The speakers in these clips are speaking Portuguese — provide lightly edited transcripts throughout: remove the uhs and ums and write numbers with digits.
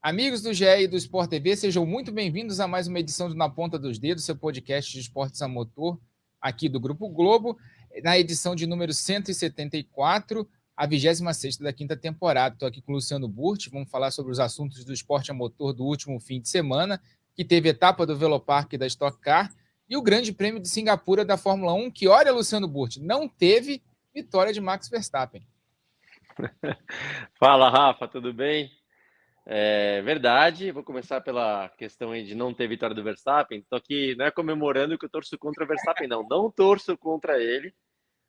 Amigos do GE e do Sport TV, sejam muito bem-vindos a mais uma edição do Na Ponta dos Dedos, seu podcast de esportes a motor, aqui do Grupo Globo, na edição de número 174, a 26ª da quinta temporada. Estou aqui com o Luciano Burti, vamos falar sobre os assuntos do esporte a motor do último fim de semana, que teve etapa do Velopark da Stock Car e o Grande Prêmio de Singapura da Fórmula 1, que, olha, Luciano Burti, não teve vitória de Max Verstappen. Fala, Rafa, tudo bem? É verdade, vou começar pela questão aí de não ter vitória do Verstappen. Tô aqui, não é comemorando que eu torço contra o Verstappen, não torço contra ele,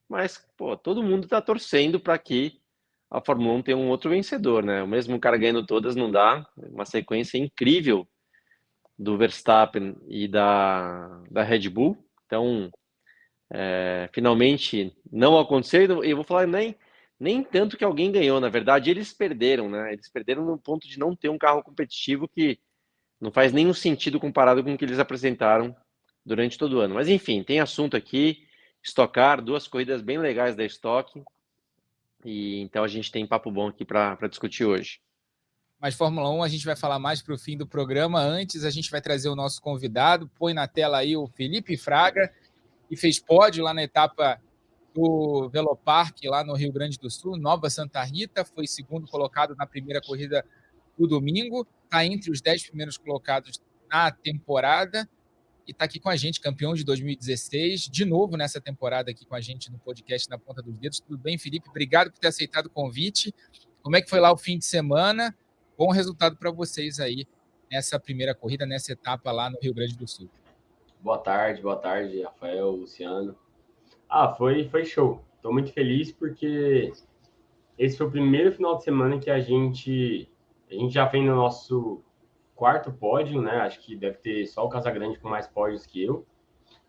mas, pô, todo mundo tá torcendo para que a Fórmula 1 tenha um outro vencedor, né? O mesmo cara ganhando todas não dá, uma sequência incrível do Verstappen e da Red Bull. Então, finalmente não aconteceu, e eu vou falar nem tanto que alguém ganhou, na verdade eles perderam, né? Eles perderam no ponto de não ter um carro competitivo que não faz nenhum sentido comparado com o que eles apresentaram durante todo o ano. Mas enfim, tem assunto aqui, Stock Car, 2 corridas bem legais da Stock, e então a gente tem papo bom aqui para discutir hoje. Mas Fórmula 1 a gente vai falar mais para o fim do programa. Antes, a gente vai trazer o nosso convidado. Põe na tela aí o Felipe Fraga, que fez pódio lá na etapa do Velopark, lá no Rio Grande do Sul, Nova Santa Rita. Foi segundo colocado na primeira corrida do domingo. Está entre os 10 primeiros colocados na temporada. E está aqui com a gente, campeão de 2016. De novo nessa temporada aqui com a gente no podcast Na Ponta dos Dedos. Tudo bem, Felipe? Obrigado por ter aceitado o convite. Como é que foi lá o fim de semana? Bom resultado para vocês aí nessa primeira corrida, nessa etapa lá no Rio Grande do Sul. Boa tarde, Rafael, Luciano. Foi show. Estou muito feliz porque esse foi o primeiro final de semana que a gente já vem no nosso 4º pódio, né? Acho que deve ter só o Casagrande com mais pódios que eu.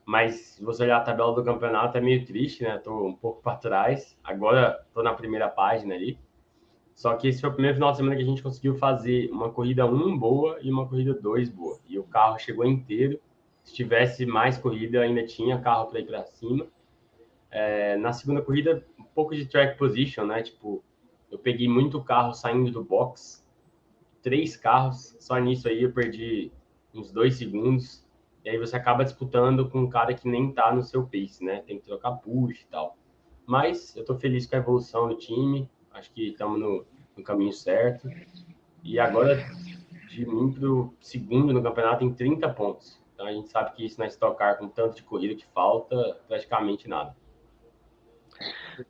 Mas se você olhar a tabela do campeonato é meio triste, né? Estou um pouco para trás. Agora estou na primeira página ali. Só que esse foi o primeiro final de semana que a gente conseguiu fazer uma corrida 1 boa e uma corrida 2 boa. E o carro chegou inteiro. Se tivesse mais corrida, ainda tinha carro para ir para cima. Na segunda corrida, um pouco de track position, né? Tipo, eu peguei muito carro saindo do box. 3 carros, só nisso aí eu perdi uns 2 segundos. E aí você acaba disputando com um cara que nem tá no seu pace, né? Tem que trocar push e tal. Mas eu tô feliz com a evolução do time. Acho que estamos no caminho certo. E agora, de mim pro segundo no campeonato, tem 30 pontos. Então a gente sabe que isso na Stock Car, com tanto de corrida que falta, praticamente nada.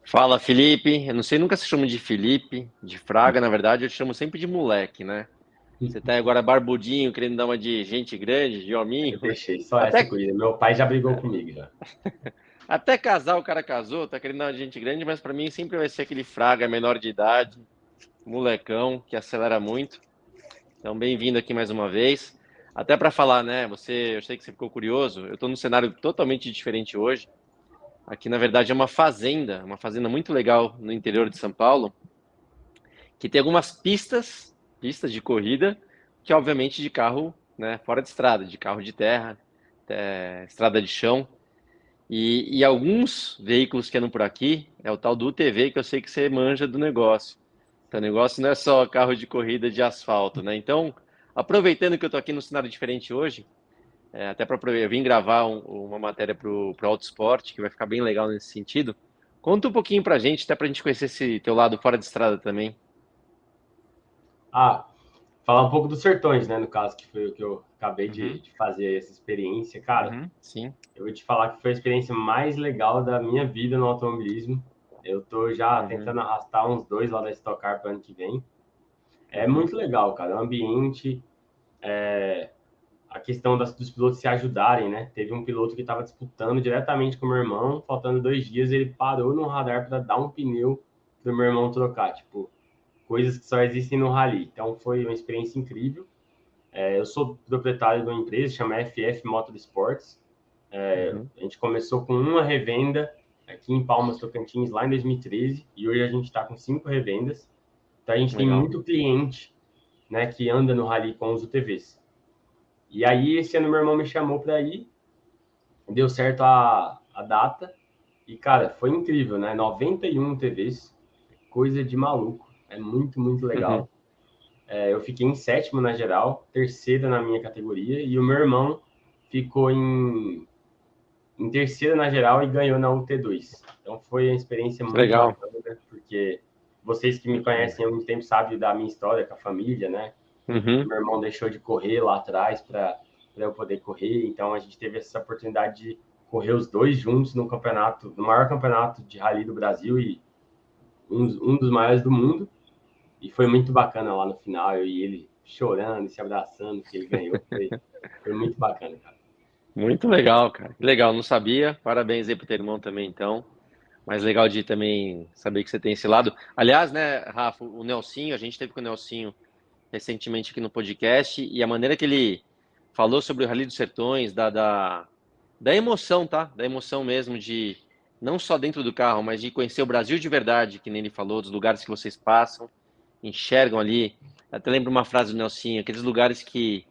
Fala, Felipe. Eu não sei, nunca se chama de Felipe, de Fraga, na verdade eu te chamo sempre de moleque, né? Você tá agora barbudinho, querendo dar uma de gente grande, de hominho. Eu deixei só essa corrida. Meu pai já brigou comigo já. Até casar o cara casou, tá querendo dar uma de gente grande, mas para mim sempre vai ser aquele Fraga menor de idade, molecão, que acelera muito. Então, bem-vindo aqui mais uma vez. Até para falar, né? Eu sei que você ficou curioso. Eu tô num cenário totalmente diferente hoje. Aqui, na verdade, é uma fazenda muito legal no interior de São Paulo, que tem algumas pistas de corrida, que obviamente de carro, né, fora de estrada, de carro de terra, estrada de chão. E alguns veículos que andam por aqui, é o tal do UTV, que eu sei que você manja do negócio. Então, o negócio não é só carro de corrida de asfalto, né? Então, aproveitando que eu tô aqui no cenário diferente hoje, até para eu vim gravar uma matéria para o Autosport, que vai ficar bem legal nesse sentido. Conta um pouquinho para a gente, até para a gente conhecer esse teu lado fora de estrada também. Falar um pouco dos Sertões, né? No caso, que foi o que eu acabei de fazer essa experiência. Cara, sim. Eu vou te falar que foi a experiência mais legal da minha vida no automobilismo. Eu tô já tentando arrastar uns 2 lá da Stock Car para o ano que vem. É muito legal, cara. O ambiente, a questão dos pilotos se ajudarem, né? Teve um piloto que estava disputando diretamente com o meu irmão, faltando 2 dias, ele parou no radar para dar um pneu para o meu irmão trocar. Tipo, coisas que só existem no rally. Então, foi uma experiência incrível. Eu sou proprietário de uma empresa, chama FF Motorsports. A gente começou com uma revenda aqui em Palmas, Tocantins, lá em 2013, e hoje a gente está com 5 revendas. Então, a gente tem muito cliente, né, que anda no rally com os UTVs. E aí, esse ano, meu irmão me chamou para ir, deu certo a data, e, cara, foi incrível, né? 91 UTVs, coisa de maluco, é muito, muito legal. eu fiquei em 7º na geral, 3º na minha categoria, e o meu irmão ficou em 3º na geral e ganhou na UT2. Então foi uma experiência muito Legal. bacana, porque vocês que me conhecem há muito tempo sabem da minha história com a família, né? Uhum. Meu irmão deixou de correr lá atrás para eu poder correr, então a gente teve essa oportunidade de correr os dois juntos no campeonato, no maior campeonato de rally do Brasil e um dos maiores do mundo. E foi muito bacana lá no final, eu e ele chorando e se abraçando, que ele ganhou. Foi muito bacana, cara. Muito legal, cara. Legal, não sabia. Parabéns aí pro teu irmão também, então. Mas legal de também saber que você tem esse lado. Aliás, né, Rafa, o Nelsinho, a gente teve com o Nelsinho recentemente aqui no podcast, e a maneira que ele falou sobre o Rally dos Sertões, da emoção, tá? Da emoção mesmo de, não só dentro do carro, mas de conhecer o Brasil de verdade, que nem ele falou, dos lugares que vocês passam, enxergam ali. Até lembro uma frase do Nelsinho, aqueles lugares que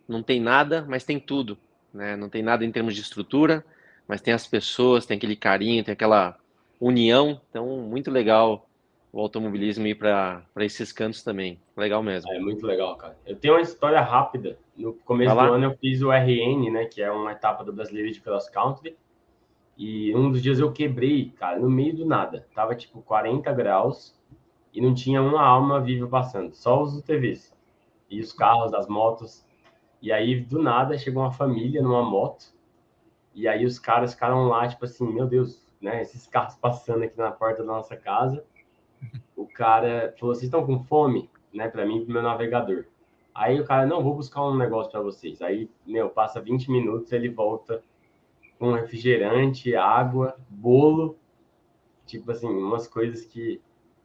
não tem nada, mas tem tudo, né? Não tem nada em termos de estrutura, mas tem as pessoas, tem aquele carinho, tem aquela união. Então, muito legal o automobilismo ir para esses cantos também. Legal mesmo. É muito legal, cara. Eu tenho uma história rápida. No Vai começo do lá? ano eu fiz o RN, né, que é uma etapa do Brasileiro de Cross Country. E um dos dias eu quebrei, cara, no meio do nada. Tava tipo 40 graus e não tinha uma alma viva passando, só os UTVs e os carros, as motos. E aí do nada chegou uma família numa moto. E aí os caras ficaram lá, tipo assim, meu Deus, né, esses carros passando aqui na porta da nossa casa. O cara falou: vocês estão com fome? Né, para mim, pro meu navegador. Aí o cara: não, vou buscar um negócio para vocês. Aí, meu, passa 20 minutos, ele volta com refrigerante, água, bolo, tipo assim, umas coisas que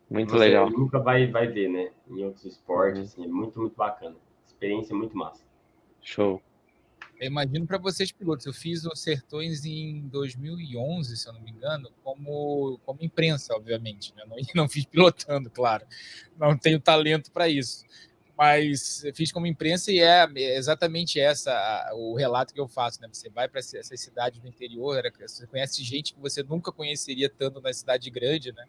Muito você legal. nunca vai ver, né, em outros esportes, Uhum. assim, é muito, muito bacana. Experiência muito massa. Show. Eu imagino para vocês pilotos. Eu fiz os Sertões em 2011, se eu não me engano, como imprensa, obviamente. Né? Não fiz pilotando, claro. Não tenho talento para isso. Mas fiz como imprensa e é exatamente o relato que eu faço. Né? Você vai para essas cidades do interior, você conhece gente que você nunca conheceria estando na cidade grande, né?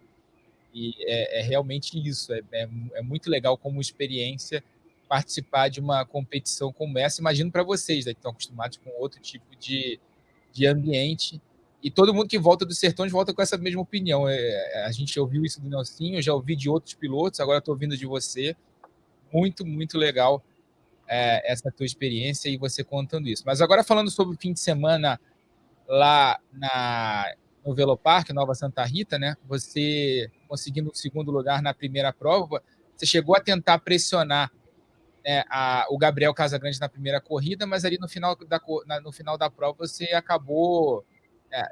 E é realmente isso. É muito legal como experiência participar de uma competição como essa. Imagino para vocês, né, que estão acostumados com outro tipo de ambiente. E todo mundo que volta dos Sertões volta com essa mesma opinião. A gente ouviu isso do Nelsinho, eu já ouvi de outros pilotos, agora estou ouvindo de você. Muito, muito legal essa tua experiência e você contando isso. Mas agora falando sobre o fim de semana lá no Velopark, Nova Santa Rita, né? Você conseguindo o segundo lugar na primeira prova, você chegou a tentar pressionar, né, o Gabriel Casagrande na primeira corrida, mas ali no final da prova você acabou.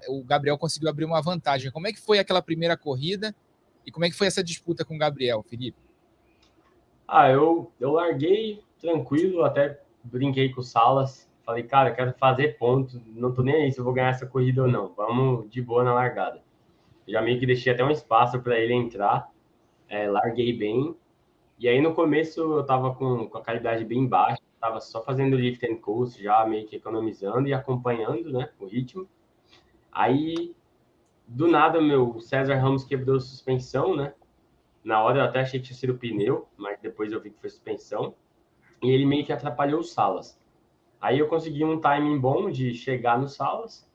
O Gabriel conseguiu abrir uma vantagem. Como é que foi aquela primeira corrida e como é que foi essa disputa com o Gabriel, Felipe? Eu larguei tranquilo, até brinquei com o Salas. Falei, cara, quero fazer ponto, não tô nem aí se eu vou ganhar essa corrida ou não. Vamos de boa na largada. Já meio que deixei até um espaço para ele entrar, larguei bem. E aí no começo eu tava com a qualidade bem baixa, tava só fazendo lift and coast, já meio que economizando e acompanhando, né, o ritmo. Aí, do nada, meu César Ramos quebrou a suspensão, né? Na hora eu até achei que tinha sido pneu, mas depois eu vi que foi suspensão. E ele meio que atrapalhou o Salas. Aí eu consegui um timing bom de chegar no Salas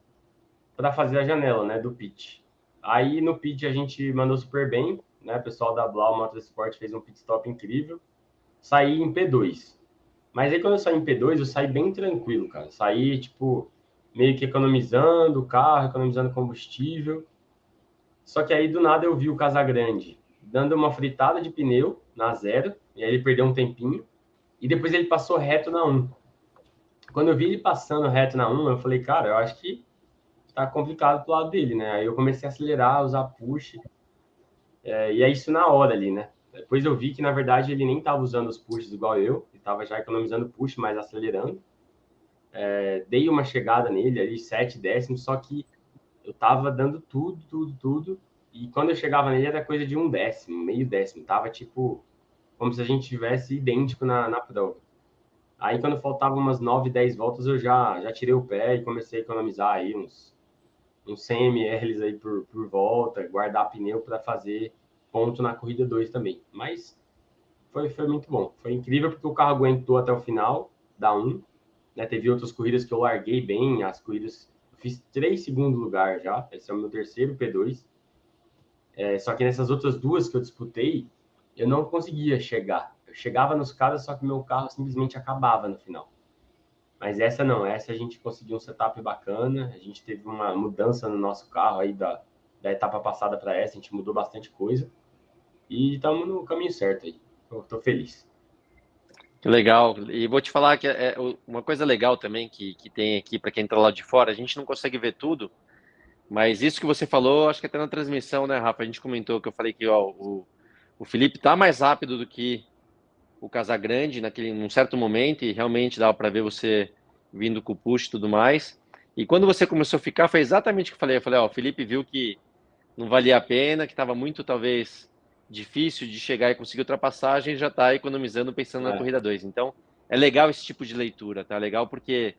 para fazer a janela, né, do pit. Aí no pit a gente mandou super bem, né? O pessoal da Blau Motorsport fez um pit stop incrível. Saí em P2. Mas aí quando eu saí em P2, eu saí bem tranquilo, cara. Saí, tipo, meio que economizando o carro, economizando combustível. Só que aí do nada eu vi o Casagrande dando uma fritada de pneu na zero, e aí ele perdeu um tempinho, e depois ele passou reto na 1. Quando eu vi ele passando reto na 1, eu falei, cara, eu acho que tá complicado pro lado dele, né? Aí eu comecei a acelerar, usar push, e é isso na hora ali, né? Depois eu vi que, na verdade, ele nem tava usando os pushes igual eu, ele tava já economizando push, mas acelerando. Dei uma chegada nele ali, 7 décimos, só que eu tava dando tudo, tudo, tudo, e quando eu chegava nele era coisa de 1 décimo, meio décimo, tava tipo, como se a gente tivesse idêntico na prova. Aí quando faltava umas 9, 10 voltas, eu já tirei o pé e comecei a economizar aí uns 100 ml aí por volta, guardar pneu para fazer ponto na corrida 2 também. Mas foi muito bom. Foi incrível porque o carro aguentou até o final da 1, né? Teve outras corridas que eu larguei bem, as corridas eu fiz 3 segundos lugar já, esse é o meu terceiro P2. Só que nessas outras duas que eu disputei, eu não conseguia chegar. Eu chegava nos caras, só que meu carro simplesmente acabava no final. Mas essa não, essa a gente conseguiu um setup bacana, a gente teve uma mudança no nosso carro aí da etapa passada para essa, a gente mudou bastante coisa e estamos no caminho certo aí. Tô feliz. Que legal. E vou te falar que uma coisa legal também que tem aqui para quem está lá de fora, a gente não consegue ver tudo, mas isso que você falou, acho que até na transmissão, né, Rafa? A gente comentou que eu falei que ó, o Felipe tá mais rápido do que o Casagrande num certo momento e realmente dava para ver você vindo com o push e tudo mais. E quando você começou a ficar, foi exatamente o que eu falei. Eu falei, ó, o Felipe viu que não valia a pena, que estava muito, talvez, difícil de chegar e conseguir ultrapassagem, já está economizando pensando na corrida 2. Então, é legal esse tipo de leitura, tá? Legal porque,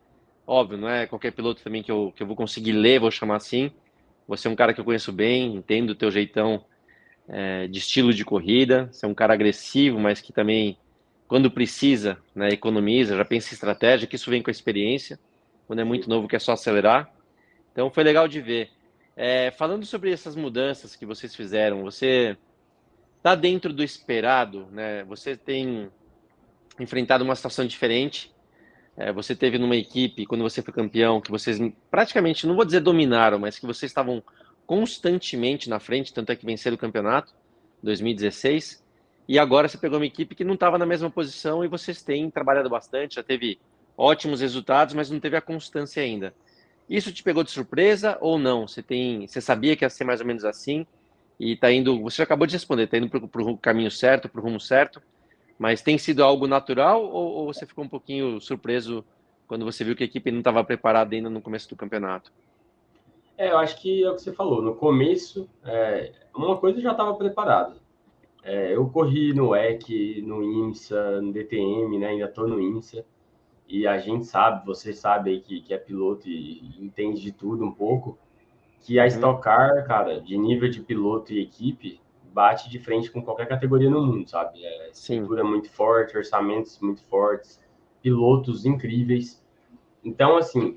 óbvio, não é qualquer piloto também que eu vou conseguir ler, vou chamar assim. Você é um cara que eu conheço bem, entendo o teu jeitão de estilo de corrida. Você é um cara agressivo, mas que também, quando precisa, né, economiza, já pensa em estratégia, que isso vem com a experiência. Quando é muito novo, quer só acelerar. Então, foi legal de ver. Falando sobre essas mudanças que vocês fizeram, você está dentro do esperado, né? Você tem enfrentado uma situação diferente. Você teve numa equipe, quando você foi campeão, que vocês praticamente, não vou dizer dominaram, mas que vocês estavam constantemente na frente, tanto é que venceram o campeonato 2016. E agora você pegou uma equipe que não estava na mesma posição e vocês têm trabalhado bastante, já teve ótimos resultados, mas não teve a constância ainda. Isso te pegou de surpresa ou não? Você sabia que ia ser mais ou menos assim e está indo? Você já acabou de responder, está indo para o caminho certo, para o rumo certo, mas tem sido algo natural ou você ficou um pouquinho surpreso quando você viu que a equipe não estava preparada ainda no começo do campeonato? Eu acho que é o que você falou. No começo, uma coisa eu já estava preparado. Eu corri no WEC, no IMSA, no DTM, né? Ainda estou no IMSA. E a gente sabe, você sabe aí que é piloto e entende de tudo um pouco, que a Stock Car, cara, de nível de piloto e equipe, bate de frente com qualquer categoria no mundo, sabe? Sim. Estrutura muito forte, orçamentos muito fortes, pilotos incríveis. Então, assim,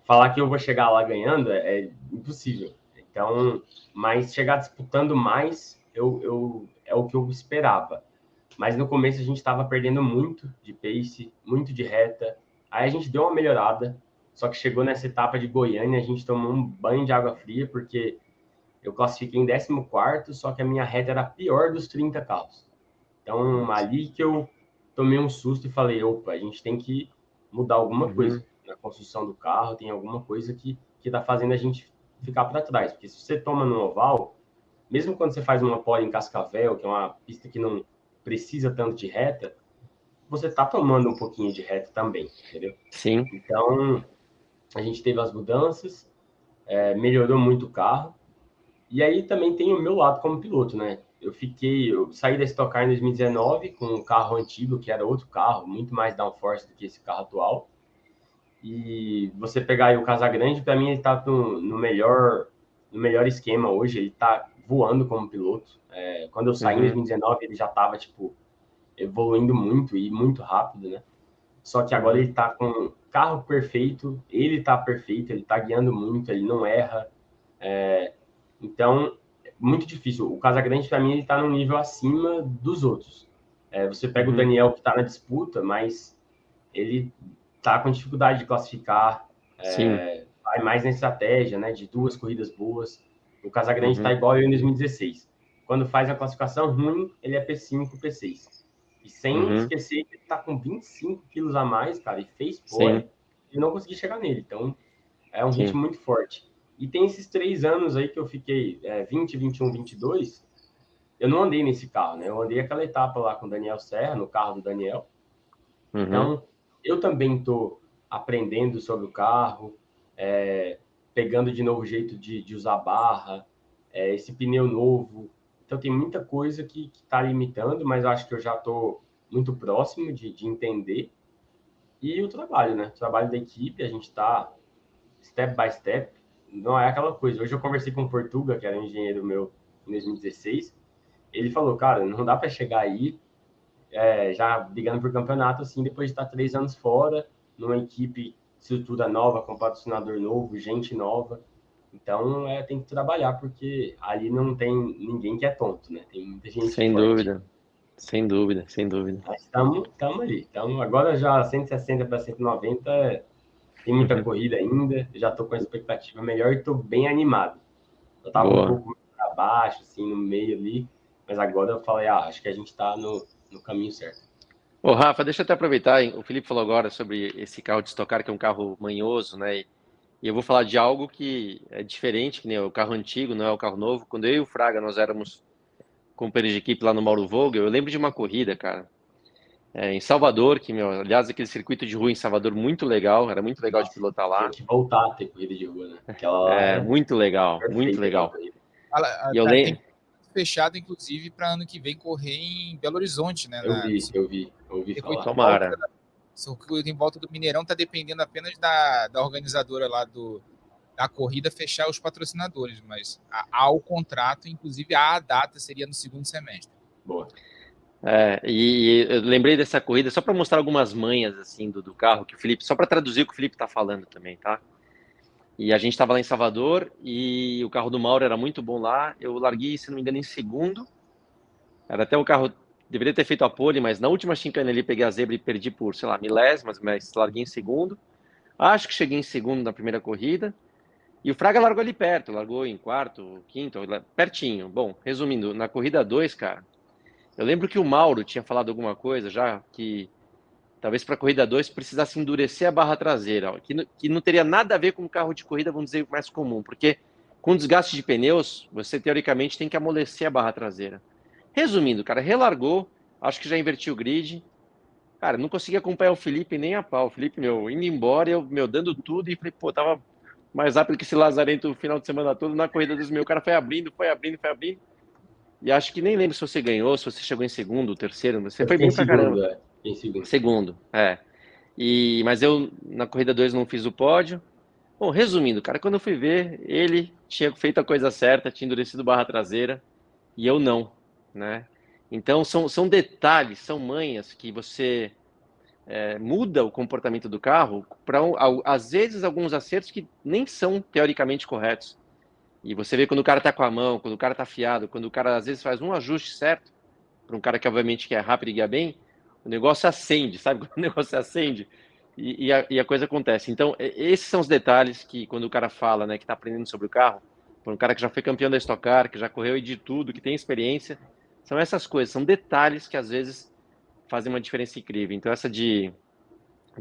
falar que eu vou chegar lá ganhando é impossível. Então, mas chegar disputando mais é o que eu esperava. Mas no começo a gente estava perdendo muito de pace, muito de reta. Aí a gente deu uma melhorada, só que chegou nessa etapa de Goiânia, a gente tomou um banho de água fria, porque eu classifiquei em 14º, só que a minha reta era a pior dos 30 carros. Então, ali que eu tomei um susto e falei, opa, a gente tem que mudar alguma coisa na construção do carro, tem alguma coisa que está fazendo a gente ficar para trás. Porque se você toma no oval, mesmo quando você faz uma pole em Cascavel, que é uma pista que não precisa tanto de reta, você está tomando um pouquinho de reta também, entendeu? Sim. Então, a gente teve as mudanças, melhorou muito o carro, e aí também tem o meu lado como piloto, né? Eu saí da Stock Car em 2019 com um carro antigo, que era outro carro, muito mais downforce do que esse carro atual. E você pegar aí o Casagrande, para mim ele tá no melhor esquema hoje, ele tá voando como piloto. Quando eu saí em 2019, ele já tava, tipo, evoluindo muito e muito rápido, né? Só que agora ele tá com carro perfeito, ele tá perfeito, ele tá guiando muito, ele não erra. Então, muito difícil. O Casagrande, para mim, ele está num nível acima dos outros. Você pega o Daniel, que está na disputa, mas ele está com dificuldade de classificar, Sim. vai mais na estratégia, né, de 2 corridas boas. O Casagrande está igual eu em 2016. Quando faz a classificação ruim, ele é P5, P6. E sem esquecer que ele está com 25 quilos a mais, cara, e fez pole, e não consegui chegar nele. Então, é um ritmo muito forte. E tem esses 3 anos aí que eu fiquei 20, 21, 22, eu não andei nesse carro, né? Eu andei aquela etapa lá com o Daniel Serra, no carro do Daniel. Então, eu também estou aprendendo sobre o carro, pegando de novo o jeito de usar a barra, esse pneu novo. Então, tem muita coisa que está limitando, mas eu acho que eu já estou muito próximo de entender. E o trabalho, né? O trabalho da equipe, a gente está step by step, não é aquela coisa. Hoje eu conversei com o Portuga, que era um engenheiro meu em 2016. Ele falou, cara, não dá para chegar aí já brigando por campeonato, assim, depois de estar 3 anos fora, numa equipe, estrutura nova, com patrocinador novo, gente nova. Então, tem que trabalhar, porque ali não tem ninguém que é tonto, né? Tem muita gente Sem forte. dúvida, sem dúvida, sem dúvida. Mas estamos ali. Então, agora já 160 para 190, tem muita corrida ainda, já estou com a expectativa melhor e estou bem animado. Eu estava um pouco para baixo, assim, no meio ali, mas agora eu falei, acho que a gente está no caminho certo. Ô, Rafa, deixa eu até aproveitar, hein? O Felipe falou agora sobre esse carro de Stock Car, que é um carro manhoso, né? E eu vou falar de algo que é diferente, que nem o carro antigo, não é o carro novo. Quando eu e o Fraga, nós éramos companheiros de equipe lá no Mauro Vogel, eu lembro de uma corrida, cara, em Salvador, que, aliás, aquele circuito de rua em Salvador, muito legal, era muito legal de pilotar lá. Tem que voltar a ter corrida de rua, né? Aquela lá muito legal, muito legal. E eu lembro... fechado, inclusive, para ano que vem correr em Belo Horizonte, né? Eu vi falar. Tomara. O circuito em volta do Mineirão está dependendo apenas da organizadora lá da corrida fechar os patrocinadores, mas há o contrato, inclusive a data seria no segundo semestre. Boa. E eu lembrei dessa corrida só para mostrar algumas manhas assim do carro que o Felipe, só para traduzir o que o Felipe está falando também, tá? E a gente estava lá em Salvador e o carro do Mauro era muito bom lá. Eu larguei, se não me engano, em segundo. Era até o carro, deveria ter feito a pole, mas na última chicane ali peguei a zebra e perdi por, sei lá, milésimas, mas larguei em segundo. Acho que cheguei em segundo na primeira corrida. E o Fraga largou ali perto, largou em quarto, quinto, pertinho. Bom, resumindo, na corrida 2, cara, eu lembro que o Mauro tinha falado alguma coisa já, que talvez para a corrida 2 precisasse endurecer a barra traseira, ó, que não teria nada a ver com um carro de corrida, vamos dizer, mais comum, porque com desgaste de pneus, você teoricamente tem que amolecer a barra traseira. Resumindo, cara, relargou, acho que já invertiu o grid. Cara, não consegui acompanhar o Felipe nem a pau. O Felipe, indo embora, eu, dando tudo, e falei, pô, tava mais rápido que esse lazarento o final de semana todo, na corrida dos meus, o cara foi abrindo. E acho que nem lembro se você ganhou, se você chegou em segundo, terceiro, você foi bem pra caramba. Em segundo. Segundo, mas eu, na corrida 2, não fiz o pódio. Bom, resumindo, cara, quando eu fui ver, ele tinha feito a coisa certa, tinha endurecido barra traseira, e eu não, né? Então, são detalhes, são manhas que você muda o comportamento do carro para, às vezes, alguns acertos que nem são teoricamente corretos. E você vê quando o cara tá com a mão, quando o cara tá afiado, quando o cara, às vezes, faz um ajuste certo, para um cara que, obviamente, quer rápido e guia bem, o negócio acende, sabe? Quando o negócio acende e a coisa acontece. Então, esses são os detalhes que, quando o cara fala, né, que tá aprendendo sobre o carro, para um cara que já foi campeão da Stock Car, que já correu de tudo, que tem experiência, são essas coisas, são detalhes que, às vezes, fazem uma diferença incrível. Então, essa de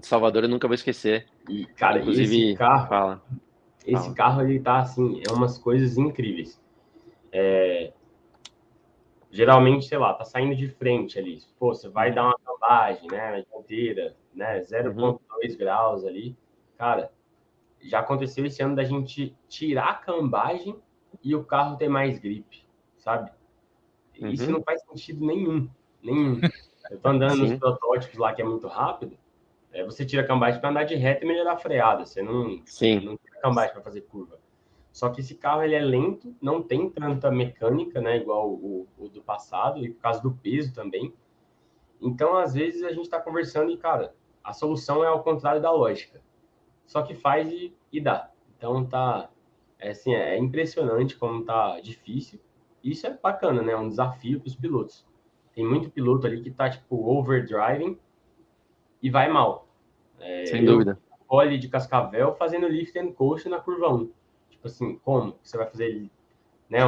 Salvador eu nunca vou esquecer. E, cara, inclusive, esse carro, fala. Ele tá, assim, umas coisas incríveis. Geralmente, sei lá, tá saindo de frente ali. Pô, você vai dar uma cambagem, né, na dianteira, né, 0,2 graus ali. Cara, já aconteceu esse ano da gente tirar a cambagem e o carro ter mais gripe, sabe? Isso não faz sentido nenhum. Eu tô andando nos protótipos lá que é muito rápido, você tira a cambagem para andar de reta e melhorar a freada. Você não tira a cambagem para fazer curva. Só que esse carro ele é lento, não tem tanta mecânica, né, igual o do passado, e por causa do peso também. Então, às vezes, a gente está conversando e, cara, a solução é ao contrário da lógica. Só que faz e dá. Então, é impressionante como tá difícil. Isso é bacana, né? É um desafio para os pilotos. Tem muito piloto ali que tá, tipo, overdriving e vai mal. Sem dúvida. Pole de Cascavel fazendo lift and coast na curva 1. Tipo assim, como você vai fazer, né,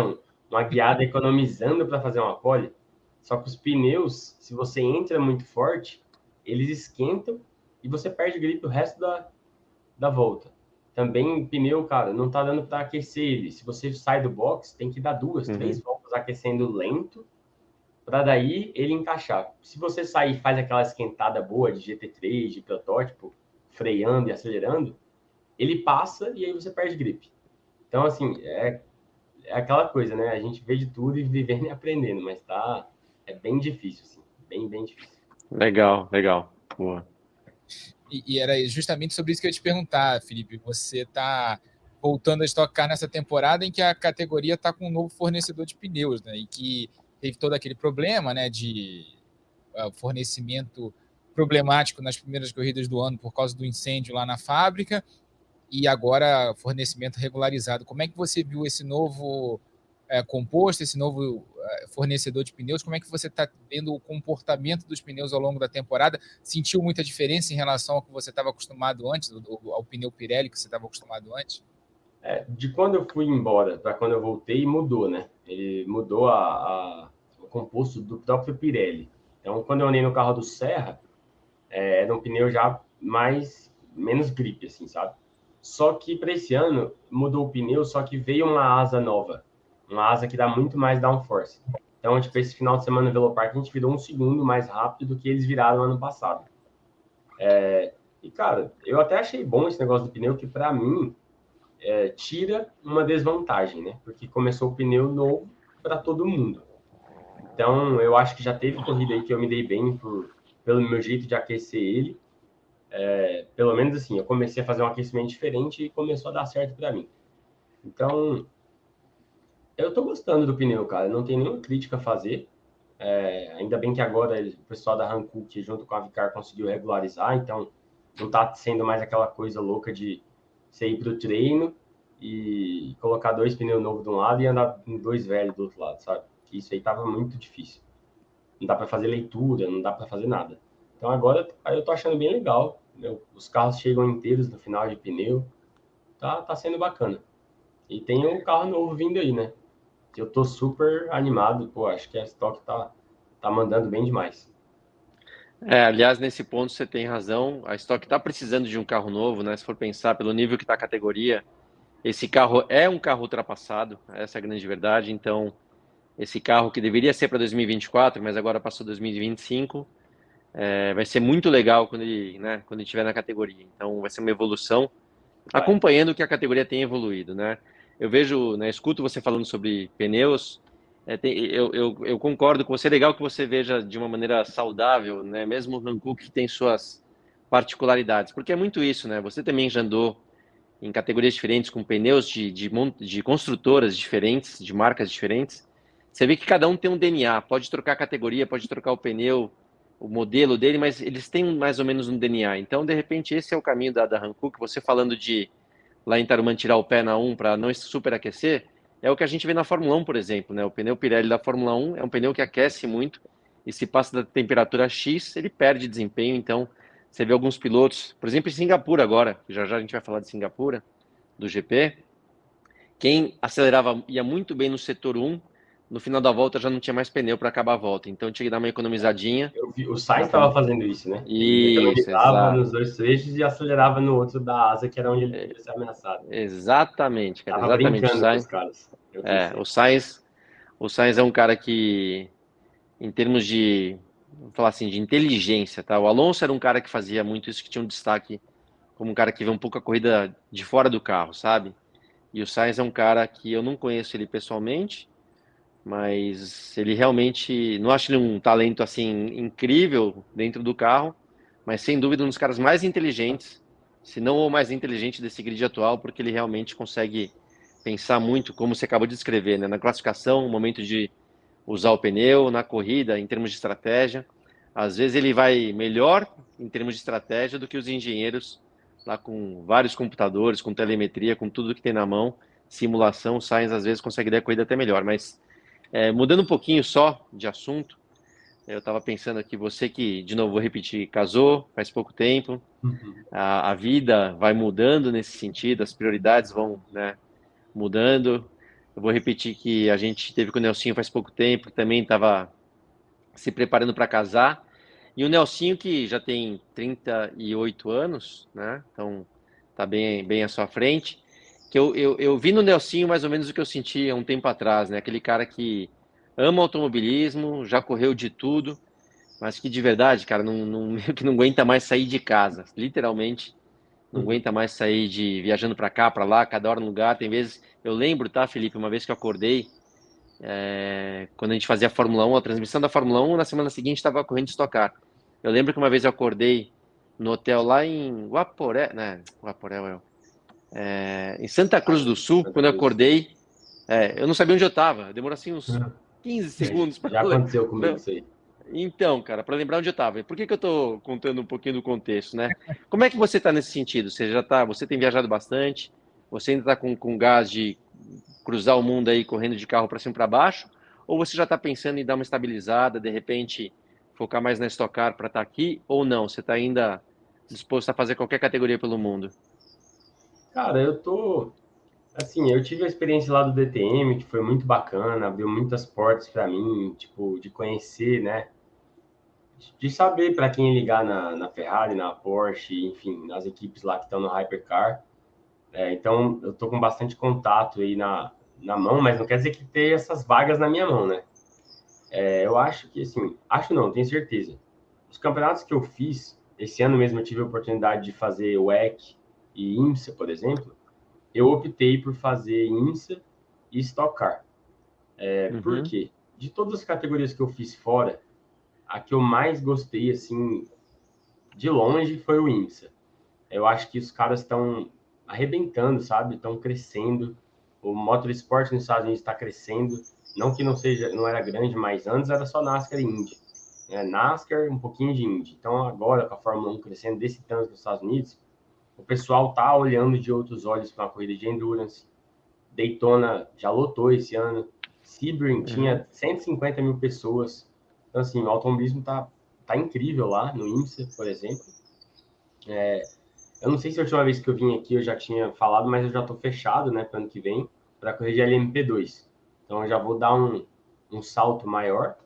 uma guiada economizando para fazer uma pole? Só que os pneus, se você entra muito forte, eles esquentam e você perde grip o resto da volta. Também pneu, cara, não tá dando para aquecer ele. Se você sai do box, tem que dar 2, 3 voltas aquecendo lento para daí ele encaixar. Se você sair e faz aquela esquentada boa de GT3, de protótipo, freando e acelerando, ele passa e aí você perde grip. Então, assim, é aquela coisa, né? A gente vê de tudo e vivendo e aprendendo, mas é bem difícil, assim, bem difícil. Legal. Boa. E era justamente sobre isso que eu ia te perguntar, Felipe. Você está voltando a Stock Car nessa temporada em que a categoria está com um novo fornecedor de pneus, né? E que teve todo aquele problema, né? De fornecimento problemático nas primeiras corridas do ano por causa do incêndio lá na fábrica, e agora fornecimento regularizado. Como é que você viu esse novo composto, esse novo fornecedor de pneus? Como é que você está vendo o comportamento dos pneus ao longo da temporada? Sentiu muita diferença em relação ao que você estava acostumado antes, ao pneu Pirelli que você estava acostumado antes? De quando eu fui embora para quando eu voltei, mudou, né? Ele mudou o composto do próprio Pirelli. Então, quando eu andei no carro do Serra, era um pneu já menos gripe, assim, sabe? Só que para esse ano mudou o pneu, só que veio uma asa nova, uma asa que dá muito mais downforce. Então, tipo, esse final de semana no Velopark a gente virou 1 segundo mais rápido do que eles viraram ano passado. E, cara, eu até achei bom esse negócio do pneu, que para mim tira uma desvantagem, né? Porque começou o pneu novo para todo mundo. Então, eu acho que já teve corrida aí que eu me dei bem pelo meu jeito de aquecer ele. Pelo menos assim, eu comecei a fazer um aquecimento diferente e começou a dar certo para mim. Então, eu tô gostando do pneu, cara. Não tem nenhuma crítica a fazer. Ainda bem que agora o pessoal da Hankook, junto com a Vicar, conseguiu regularizar. Então, não tá sendo mais aquela coisa louca de você ir pro treino e colocar 2 pneus novos de um lado e andar com 2 velhos do outro lado, sabe? Isso aí tava muito difícil. Não dá para fazer leitura, não dá para fazer nada. Então agora eu tô achando bem legal. Os carros chegam inteiros no final de pneu. Tá sendo bacana. E tem um carro novo vindo aí, né? Eu tô super animado. Pô, acho que a Stock tá mandando bem demais. Aliás, nesse ponto você tem razão. A Stock está precisando de um carro novo, né? Se for pensar pelo nível que está a categoria, esse carro é um carro ultrapassado, essa é a grande verdade. Então, esse carro que deveria ser para 2024, mas agora passou 2025, vai ser muito legal quando ele estiver na categoria. Então, vai ser uma evolução, acompanhando que a categoria tem evoluído, né? Eu vejo, né, escuto você falando sobre pneus. Eu concordo com você. É legal que você veja de uma maneira saudável, né? Mesmo o Hankook tem suas particularidades, porque é muito isso, né? Você também já andou em categorias diferentes, com pneus de construtoras diferentes, de marcas diferentes. Você vê que cada um tem um DNA. Pode trocar a categoria, pode trocar o pneu, o modelo dele, mas eles têm mais ou menos um DNA. Então, de repente, esse é o caminho da Hankook. Você falando de lá em Tarumã tirar o pé na 1 para não superaquecer, é o que a gente vê na Fórmula 1, por exemplo, né? O pneu Pirelli da Fórmula 1 é um pneu que aquece muito e se passa da temperatura X, ele perde desempenho. Então, você vê alguns pilotos, por exemplo, em Singapura agora, já a gente vai falar de Singapura, do GP, quem acelerava, ia muito bem no setor 1, no final da volta já não tinha mais pneu para acabar a volta. Então, tinha que dar uma economizadinha. Eu vi, o Sainz estava fazendo isso, né? Ele Isso, economizava exato. nos 2 trechos e acelerava no outro da asa, que era onde ele podia ser ameaçado. Exatamente, cara. Tava Exatamente. brincando com os caras. O Sainz é um cara que, em termos de, vamos falar assim, de inteligência, tá? O Alonso era um cara que fazia muito isso, que tinha um destaque como um cara que vê um pouco a corrida de fora do carro, sabe? E o Sainz é um cara que eu não conheço ele pessoalmente, mas ele realmente, não acho ele um talento assim incrível dentro do carro, mas sem dúvida um dos caras mais inteligentes, se não o mais inteligente desse grid atual, porque ele realmente consegue pensar muito, como você acabou de descrever, né? Na classificação, o momento de usar o pneu, na corrida, em termos de estratégia. Às vezes ele vai melhor em termos de estratégia do que os engenheiros lá com vários computadores, com telemetria, com tudo que tem na mão, simulação. O Sainz às vezes consegue dar a corrida até melhor, mas mudando um pouquinho só de assunto, eu estava pensando aqui, você que, de novo, vou repetir, casou faz pouco tempo, a vida vai mudando nesse sentido, as prioridades vão, né, mudando. Eu vou repetir que a gente teve com o Nelsinho faz pouco tempo, também estava se preparando para casar, e o Nelsinho que já tem 38 anos, né, então está bem à sua frente, que eu vi no Nelsinho mais ou menos o que eu senti há um tempo atrás, né? Aquele cara que ama automobilismo, já correu de tudo, mas que de verdade, cara, meio que não aguenta mais sair de casa, literalmente, não aguenta mais sair viajando para cá, para lá, cada hora no lugar. Tem vezes, eu lembro, tá, Felipe, uma vez que eu acordei, quando a gente fazia a Fórmula 1, a transmissão da Fórmula 1, na semana seguinte estava correndo de Stock Car. Eu lembro que uma vez eu acordei no hotel lá em Guaporé, né? Guaporé, em Santa Cruz do Sul, quando eu acordei, eu não sabia onde eu estava. Demorou assim uns 15 segundos para Já aconteceu comigo isso aí. Então, cara, para lembrar onde eu estava. Por que eu estou contando um pouquinho do contexto, né? Como é que você está nesse sentido? Você tem viajado bastante, você ainda está com gás de cruzar o mundo aí correndo de carro para cima e para baixo, ou você já está pensando em dar uma estabilizada, de repente focar mais na Stock Car para estar aqui, ou não? Você está ainda disposto a fazer qualquer categoria pelo mundo? Cara, eu tô. Assim, eu tive a experiência lá do DTM, que foi muito bacana, abriu muitas portas para mim, tipo, de conhecer, né? De saber para quem ligar na Ferrari, na Porsche, enfim, nas equipes lá que estão no Hypercar. Então, eu tô com bastante contato aí na mão, mas não quer dizer que tenha essas vagas na minha mão, né? Eu acho que, assim, acho não, tenho certeza. Os campeonatos que eu fiz, esse ano mesmo eu tive a oportunidade de fazer WEC e IMSA, por exemplo. Eu optei por fazer IMSA e Stock Car. Por Uhum. quê? De todas as categorias que eu fiz fora, a que eu mais gostei, assim, de longe, foi o IMSA. Eu acho que os caras estão arrebentando, sabe? Estão crescendo. O motorsport nos Estados Unidos está crescendo. Não que não seja, não era grande, mas antes era só NASCAR e Indy. NASCAR, um pouquinho de Indy. Então agora, com a Fórmula 1 crescendo desse tanto nos Estados Unidos, o pessoal tá olhando de outros olhos para uma corrida de endurance. Daytona já lotou esse ano. Sebring Uhum. tinha 150 mil pessoas. Então, assim, o automobilismo tá incrível lá no IMSA, por exemplo. Eu não sei se a última vez que eu vim aqui eu já tinha falado, mas eu já estou fechado, né, para ano que vem, para correr de LMP2. Então, eu já vou dar um salto maior.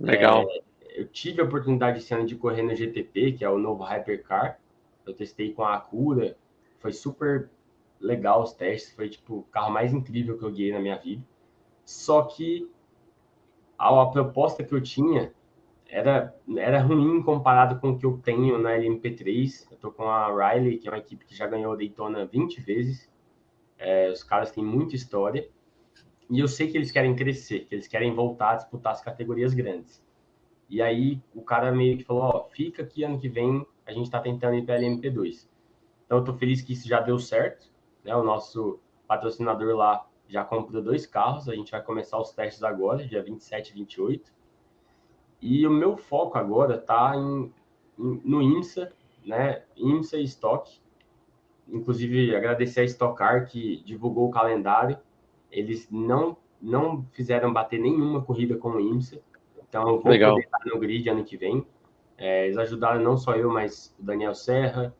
Legal. Eu tive a oportunidade esse ano de correr no GTP, que é o novo Hypercar. Eu testei com a Acura. Foi super legal os testes. Foi, tipo, o carro mais incrível que eu guiei na minha vida. Só que a proposta que eu tinha era ruim comparado com o que eu tenho na LMP3. Eu tô com a Riley, que é uma equipe que já ganhou a Daytona 20 vezes. Os caras têm muita história. E eu sei que eles querem crescer, que eles querem voltar a disputar as categorias grandes. E aí o cara meio que falou, ó, fica aqui ano que vem, a gente tá tentando ir para LMP2. Então eu tô feliz que isso já deu certo, né? O nosso patrocinador lá já comprou 2 carros, a gente vai começar os testes agora, dia 27 e 28. E o meu foco agora tá no IMSA, né? IMSA e Stock. Inclusive, agradecer a Stock Car que divulgou o calendário. Eles não fizeram bater nenhuma corrida com o IMSA. Então, eu vou poder Legal. estar no grid ano que vem. Eles ajudaram não só eu, mas o Daniel Serra,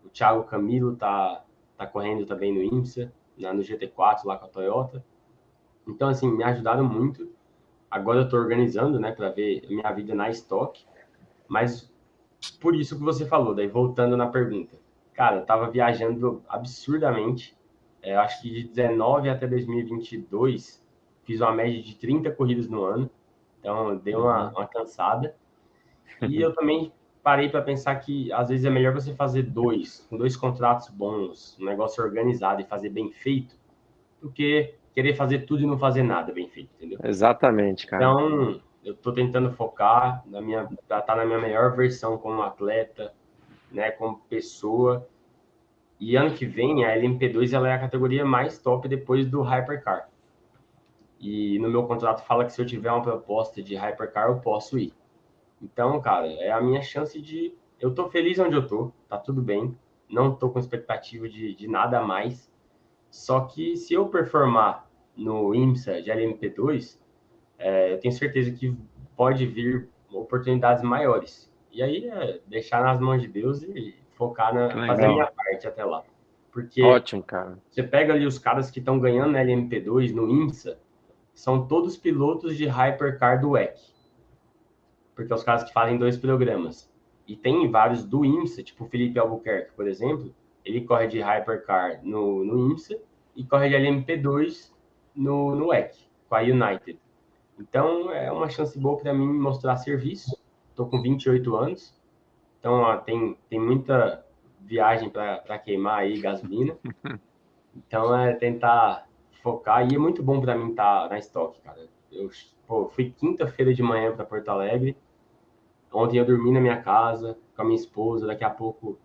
o Thiago Camilo tá correndo também no IMSA, no GT4 lá com a Toyota. Então, assim, me ajudaram muito. Agora eu estou organizando, né, para ver a minha vida na Stock. Mas por isso que você falou, daí voltando na pergunta. Cara, eu tava viajando absurdamente. Acho que de 19 até 2022, fiz uma média de 30 corridas no ano. Então, deu Uhum. uma cansada. E eu também parei para pensar que às vezes é melhor você fazer com dois contratos bons, um negócio organizado e fazer bem feito, do que querer fazer tudo e não fazer nada bem feito, entendeu? Exatamente, cara. Então, eu estou tentando focar para estar na minha melhor versão como atleta, né, como pessoa. E ano que vem a LMP2 ela é a categoria mais top depois do Hypercar. E no meu contrato fala que se eu tiver uma proposta de Hypercar eu posso ir. Então, cara, é a minha chance de. Eu tô feliz onde eu tô, tá tudo bem. Não tô com expectativa de nada a mais. Só que se eu performar no IMSA de LMP2, eu tenho certeza que pode vir oportunidades maiores. E aí é deixar nas mãos de Deus e focar fazer a minha Legal. parte até lá. Porque Ótimo, cara. você pega ali os caras que estão ganhando na LMP2, no IMSA, são todos pilotos de Hypercar do WEC. Porque é os caras que fazem 2 programas. E tem vários do IMSA, tipo o Felipe Albuquerque, por exemplo, ele corre de Hypercar no IMSA e corre de LMP2 no WEC, com a United. Então, é uma chance boa para mim mostrar serviço. Estou com 28 anos, então ó, tem muita viagem para queimar aí, gasolina. Então, é tentar focar. E é muito bom para mim estar na Stock, cara. Fui quinta-feira de manhã para Porto Alegre. Ontem eu dormi na minha casa com a minha esposa. Daqui a pouco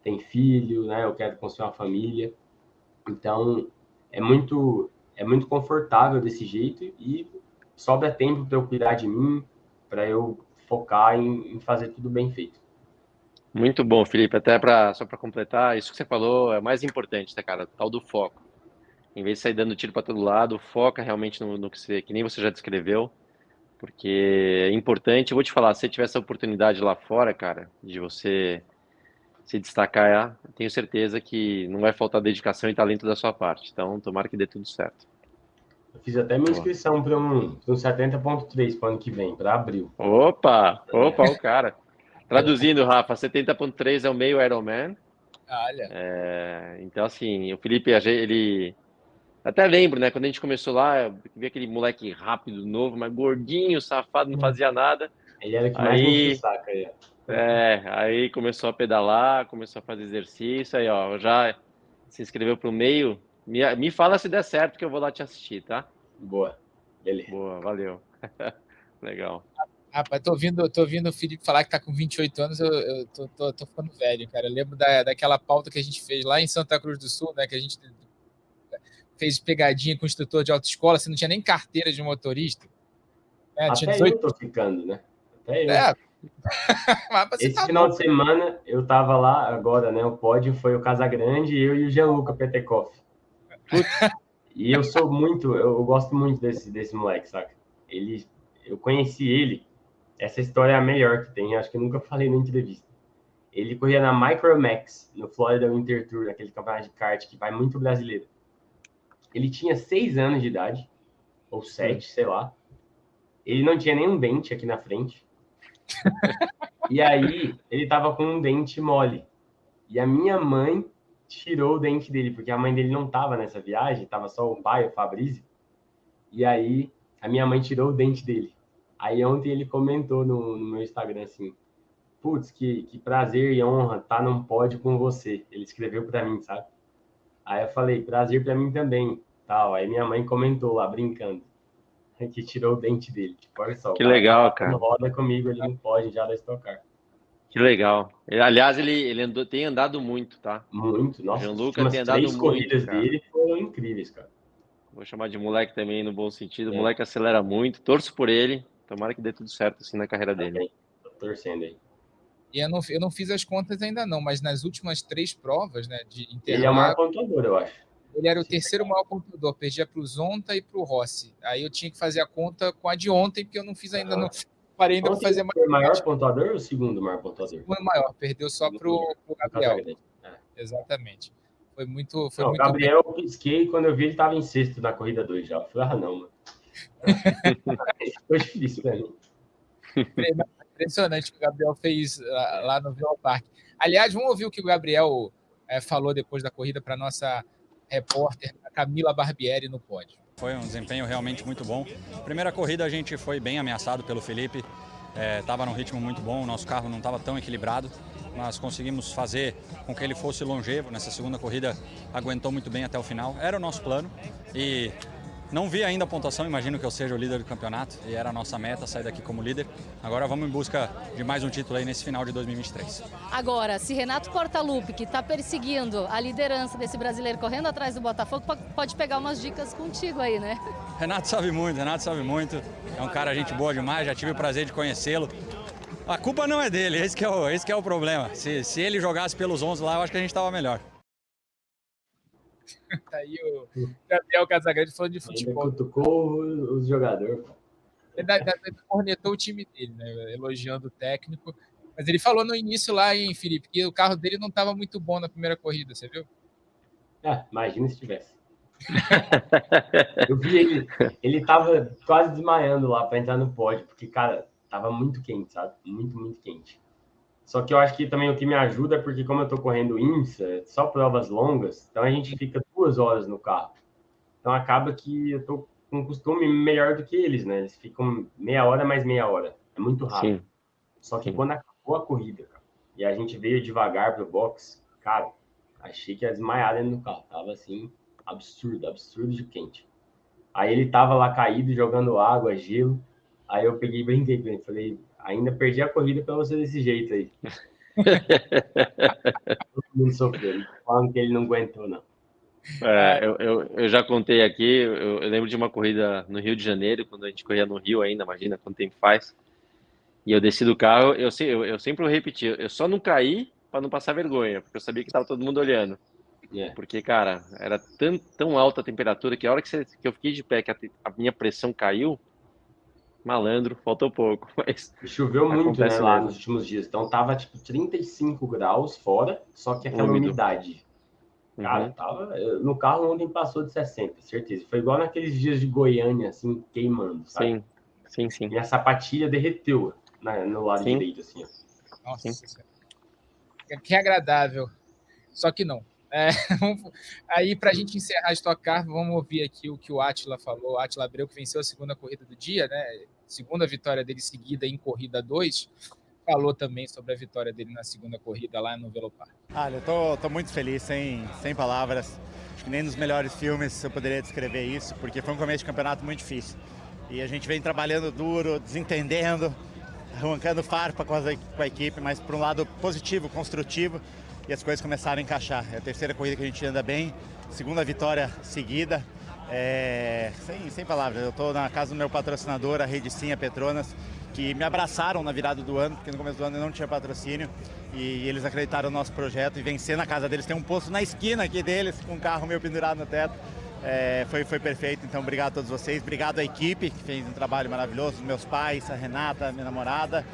tem filho, né? Eu quero construir uma família. Então, é muito confortável desse jeito e sobra tempo para eu cuidar de mim, para eu focar em fazer tudo bem feito. Muito bom, Felipe. Até só para completar, isso que você falou é o mais importante, tá, cara? O tal do foco. Em vez de sair dando tiro para todo lado, foca realmente no que nem você já descreveu, porque é importante. Eu vou te falar, se você tiver essa oportunidade lá fora, cara, de você se destacar, tenho certeza que não vai faltar dedicação e talento da sua parte. Então, tomara que dê tudo certo. Eu fiz até minha Boa. inscrição para um 70.3 para o ano que vem, para abril. Opa, o cara. Traduzindo, Rafa, 70.3 é o meio Ironman. Olha. Então, assim, o Felipe, ele... Até lembro, né? Quando a gente começou lá, eu vi aquele moleque rápido, novo, mas gordinho, safado, não fazia nada. Ele era o que mais me enchia o saco aí. Aí começou a pedalar, começou a fazer exercício, aí, ó, já se inscreveu pro meio. Me fala se der certo que eu vou lá te assistir, tá? Boa, beleza. Boa, valeu. Legal. Rapaz, tô ouvindo o Felipe falar que tá com 28 anos, eu tô ficando velho, cara. Eu lembro daquela pauta que a gente fez lá em Santa Cruz do Sul, né? Que a gente fez pegadinha com o instrutor de autoescola, você não tinha nem carteira de motorista. Né? Até tinha 18... eu tô ficando, né? Até eu. Esse final de semana eu tava lá, agora, né? O pódio foi o Casagrande, eu e o Gianluca Petekoff. E eu gosto muito desse moleque, saca? Eu conheci ele, essa história é a melhor que tem, acho que eu nunca falei na entrevista. Ele corria na Micromax, no Florida Winter Tour, aquele campeonato de kart que vai muito brasileiro. Ele tinha 6 anos de idade, ou 7, sei lá. Ele não tinha nenhum dente aqui na frente. E aí, ele tava com um dente mole. E a minha mãe tirou o dente dele, porque a mãe dele não tava nessa viagem, tava só o pai, o Fabrício. E aí, a minha mãe tirou o dente dele. Aí ontem ele comentou no meu Instagram assim, putz, que prazer e honra estar num pódio com você. Ele escreveu para mim, sabe? Aí eu falei, prazer para mim também, tal. Aí minha mãe comentou lá, brincando, que tirou o dente dele. Tipo, olha só, que legal, cara. Roda comigo, ele não pode já da Stock Car. Que legal. Aliás, ele tem andado muito, tá? Muito, nossa. O Gianluca tem andado 3 corridas muito, dele foram incríveis, cara. Vou chamar de moleque também no bom sentido. O moleque acelera muito, torço por ele. Tomara que dê tudo certo assim na carreira dele. Tô torcendo aí. E eu não fiz as contas ainda não, mas nas últimas 3 provas, né, de Interlagos... Ele é o maior pontuador, eu acho. Ele era o terceiro maior pontuador, perdia para o Zonta e para o Rossi. Aí eu tinha que fazer a conta com a de ontem, porque eu não fiz ainda, não parei ainda para fazer mais. Foi o maior pontuador ou o segundo maior pontuador? O segundo maior, perdeu só para o Gabriel. Exatamente. Foi muito. O Gabriel eu pisquei quando eu vi ele estava em sexto na corrida 2 já. Eu falei, não, mano. Foi difícil pra mim. Impressionante o que o Gabriel fez lá no Velopark. Aliás, vamos ouvir o que o Gabriel falou depois da corrida para a nossa repórter Camila Barbieri no pódio. Foi um desempenho realmente muito bom. Primeira corrida a gente foi bem ameaçado pelo Felipe, estava num ritmo muito bom, o nosso carro não estava tão equilibrado, mas conseguimos fazer com que ele fosse longevo. Nessa segunda corrida aguentou muito bem até o final, era o nosso plano e não vi ainda a pontuação, imagino que eu seja o líder do campeonato e era a nossa meta sair daqui como líder. Agora vamos em busca de mais um título aí nesse final de 2023. Agora, se Renato Portaluppi, que está perseguindo a liderança desse brasileiro, correndo atrás do Botafogo, pode pegar umas dicas contigo aí, né? Renato sabe muito, é um cara gente boa demais, já tive o prazer de conhecê-lo. A culpa não é dele, esse que é o problema. Se ele jogasse pelos 11 lá, eu acho que a gente estava melhor. Tá aí o Gabriel Casagrande falando de futebol. Ele cutucou os jogadores. Ele cornetou o time dele, né? Elogiando o técnico. Mas ele falou no início lá, hein, Felipe, que o carro dele não estava muito bom na primeira corrida, você viu? Imagina se tivesse. Eu vi ele estava quase desmaiando lá para entrar no pódio, porque, cara, tava muito quente, sabe? Muito, muito quente. Só que eu acho que também o que me ajuda é porque, como eu tô correndo IMSA, só provas longas, então a gente fica 2 horas no carro. Então acaba que eu tô com um costume melhor do que eles, né? Eles ficam meia hora mais meia hora. É muito rápido. Sim. Só que quando acabou a corrida, cara, e a gente veio devagar pro box, cara, achei que ia desmaiar dentro do carro. Tava assim, absurdo de quente. Aí ele tava lá caído, jogando água, gelo. Aí eu peguei e brinquei com ele. Falei, ainda perdi a corrida para você desse jeito aí. Todo mundo sofreu. Falando que ele não aguentou, não. Eu já contei aqui, eu lembro de uma corrida no Rio de Janeiro, quando a gente corria no Rio ainda, imagina quanto tempo faz. E eu desci do carro, eu sempre repeti, eu só não caí para não passar vergonha, porque eu sabia que tava todo mundo olhando. Porque, cara, era tão alta a temperatura que a hora que eu fiquei de pé, que a minha pressão caiu, malandro, faltou pouco, mas Choveu muito, né, acontece lá mesmo. nos últimos dias. Então tava tipo 35 graus fora, só que aquela Úmido. umidade. Cara, Uhum. tava. No carro ontem passou de 60, certeza. Foi igual naqueles dias de Goiânia, assim, queimando, sabe? Sim. Minha sapatilha derreteu no lado Sim. direito, assim, ó. Nossa, que agradável. Só que não. Aí, para a gente encerrar a Stock Car, vamos ouvir aqui o que o Átila falou. O Átila Abreu, que venceu a segunda corrida do dia, né? Segunda vitória dele seguida em corrida 2, falou também sobre a vitória dele na segunda corrida lá no Velopar. Olha, eu tô muito feliz, sem palavras. Acho que nem nos melhores filmes eu poderia descrever isso, porque foi um começo de campeonato muito difícil. E a gente vem trabalhando duro, desentendendo, arrancando farpa com a equipe, mas por um lado positivo, construtivo, e as coisas começaram a encaixar. É a terceira corrida que a gente anda bem, segunda vitória seguida. Sem palavras, eu estou na casa do meu patrocinador, a Rede Sim, a Petronas, que me abraçaram na virada do ano, porque no começo do ano eu não tinha patrocínio, e eles acreditaram no nosso projeto e vencer na casa deles. Tem um posto na esquina aqui deles, com um carro meio pendurado no teto. Foi perfeito, então obrigado a todos vocês, obrigado à equipe que fez um trabalho maravilhoso, meus pais, a Renata, minha namorada,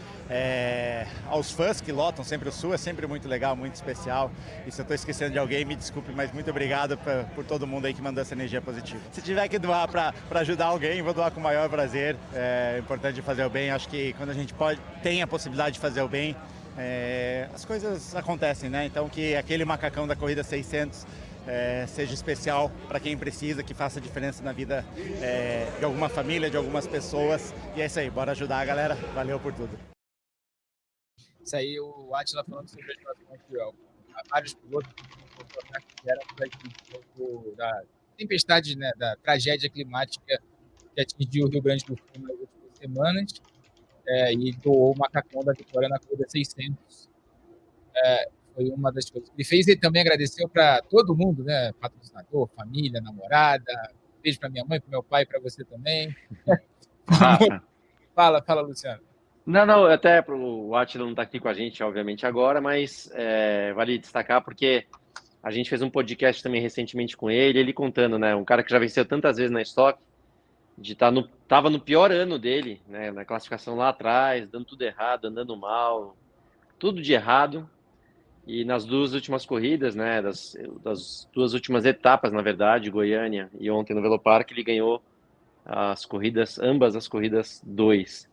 aos fãs que lotam sempre o Sul, é sempre muito legal, muito especial, e se eu estou esquecendo de alguém, me desculpe, mas muito obrigado por todo mundo aí que mandou essa energia positiva. Se tiver que doar para ajudar alguém, vou doar com o maior prazer. É importante fazer o bem, acho que quando a gente tem a possibilidade de fazer o bem, as coisas acontecem, né? Então que aquele macacão da corrida 600 seja especial para quem precisa, que faça diferença na vida de alguma família, de algumas pessoas. E é isso aí, bora ajudar a galera. Valeu por tudo. Isso aí, o Átila falando sobre as situações que vários pilotos que vieram da tempestade, né, da tragédia climática que atingiu o Rio Grande do Sul nas últimas semanas, e doou o macacão da vitória na corrida 600. Foi uma das coisas que ele fez. Ele também agradeceu para todo mundo, né? Patrocinador, família, namorada. Beijo para minha mãe, para meu pai, para você também. Fala, Luciano. Não, até o Átila não está aqui com a gente, obviamente, agora, mas vale destacar porque a gente fez um podcast também recentemente com ele contando, né? Um cara que já venceu tantas vezes na Stock, tava no pior ano dele, né? Na classificação lá atrás, dando tudo errado, andando mal, tudo de errado. E nas duas últimas corridas, né, das duas últimas etapas, na verdade, Goiânia e ontem no Velopark, ele ganhou ambas as corridas 2.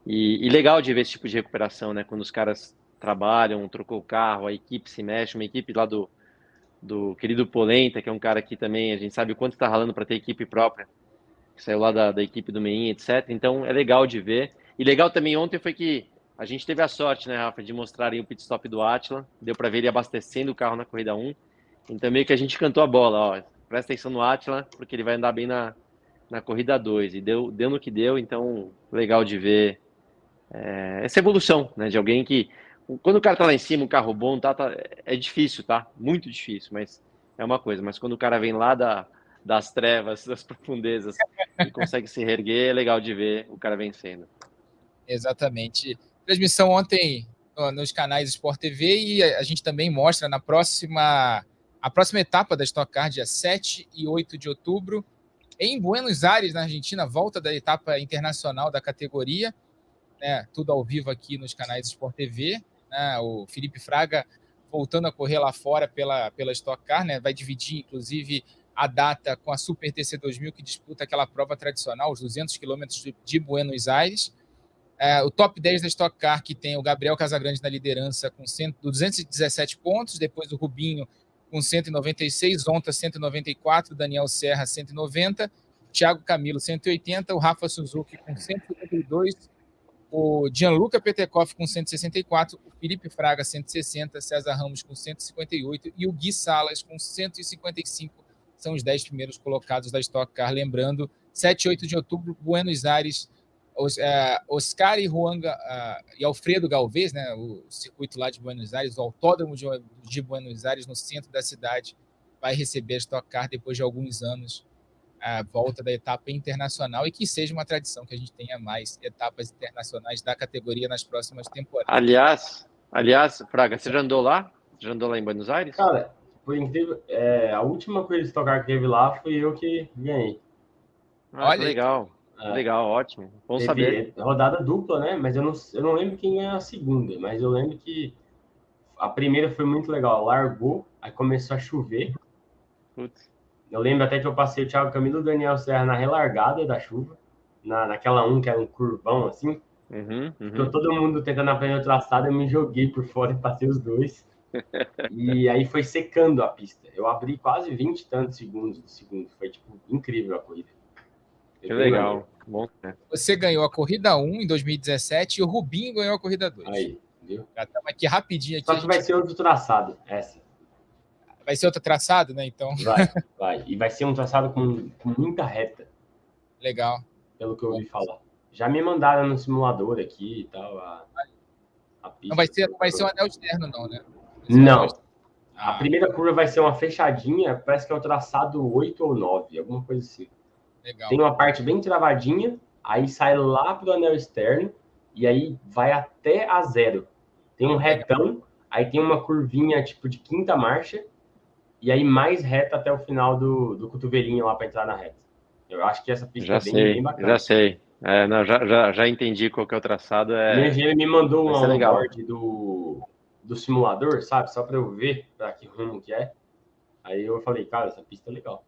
E legal de ver esse tipo de recuperação, né, quando os caras trabalham, trocou o carro, a equipe se mexe, uma equipe lá do querido Polenta, que é um cara que também a gente sabe o quanto tá ralando para ter equipe própria, que saiu lá da equipe do Meinha, etc. Então é legal de ver. E legal também ontem foi que a gente teve a sorte, né, Rafa, de mostrarem o pit stop do Átila. Deu para ver ele abastecendo o carro na corrida 1. Então meio que a gente cantou a bola, ó. Presta atenção no Átila, porque ele vai andar bem na corrida 2. E deu no que deu, então legal de ver essa evolução, né, de alguém que... Quando o cara tá lá em cima, um carro bom, é difícil, tá? Muito difícil, mas é uma coisa. Mas quando o cara vem lá das trevas, das profundezas, e consegue se reerguer, é legal de ver o cara vencendo. Exatamente. Transmissão ontem nos canais Sport TV, e a gente também mostra a próxima etapa da Stock Car, dia 7 e 8 de outubro, em Buenos Aires, na Argentina, volta da etapa internacional da categoria, né, tudo ao vivo aqui nos canais Sport TV, né, o Felipe Fraga voltando a correr lá fora pela Stock Car, né, vai dividir, inclusive, a data com a Super TC 2000, que disputa aquela prova tradicional, os 200 quilômetros de Buenos Aires. O top 10 da Stock Car, que tem o Gabriel Casagrande na liderança com 217 pontos, depois o Rubinho com 196, Onta 194, Daniel Serra 190, Thiago Camilo 180, o Rafa Suzuki com 152, o Gianluca Petekoff com 164, o Felipe Fraga 160, César Ramos com 158 e o Gui Salas com 155. São os 10 primeiros colocados da Stock Car. Lembrando, 7 e 8 de outubro, Buenos Aires, Oscar e e Alfredo Galvez, né, o circuito lá de Buenos Aires, o autódromo de Buenos Aires, no centro da cidade, vai receber a Stock Car depois de alguns anos a volta da etapa internacional e que seja uma tradição que a gente tenha mais etapas internacionais da categoria nas próximas temporadas. Aliás, Fraga, você já andou lá? Já andou lá em Buenos Aires? Cara, por incrível, a última corrida de Stock Car que teve lá fui eu que ganhei. Que legal. Legal, ótimo. Bom Teve saber. rodada dupla, né? Mas eu não lembro quem ganhou a segunda, mas eu lembro que a primeira foi muito legal. Largou, aí começou a chover. Putz. Eu lembro até que eu passei o Thiago Camilo e o Daniel Serra na relargada da chuva, naquela que era um curvão assim. Ficou todo mundo tentando aprender o traçado, eu me joguei por fora e passei os dois. E aí foi secando a pista. Eu abri quase 20 e tantos segundos do segundo. Foi, tipo, incrível a corrida. Que legal. Bom, né? Você ganhou a corrida 1 em 2017 e o Rubinho ganhou a corrida 2. Aí, viu? Já estamos aqui rapidinho. Aqui, Só que vai ser outro traçado, essa. Vai ser outro traçado, né? Então. Vai. E vai ser um traçado com muita reta. Legal. Pelo que eu ouvi falar. Já me mandaram no simulador aqui e tal. A pista. Não vai ser um anel externo, não, né? Não. A primeira curva vai ser uma fechadinha, parece que é o traçado 8 ou 9, alguma coisa assim. Legal. Tem uma parte bem travadinha, aí sai lá pro anel externo, e aí vai até a 0. Tem um retão, aí tem uma curvinha tipo de quinta marcha, e aí mais reta até o final do cotovelinho lá para entrar na reta. Eu acho que essa pista bem bacana. Já sei. Já entendi qual que é o traçado. O engenheiro me mandou um onboard do simulador, sabe? Só para eu ver para que rumo que é. Aí eu falei, cara, essa pista é legal.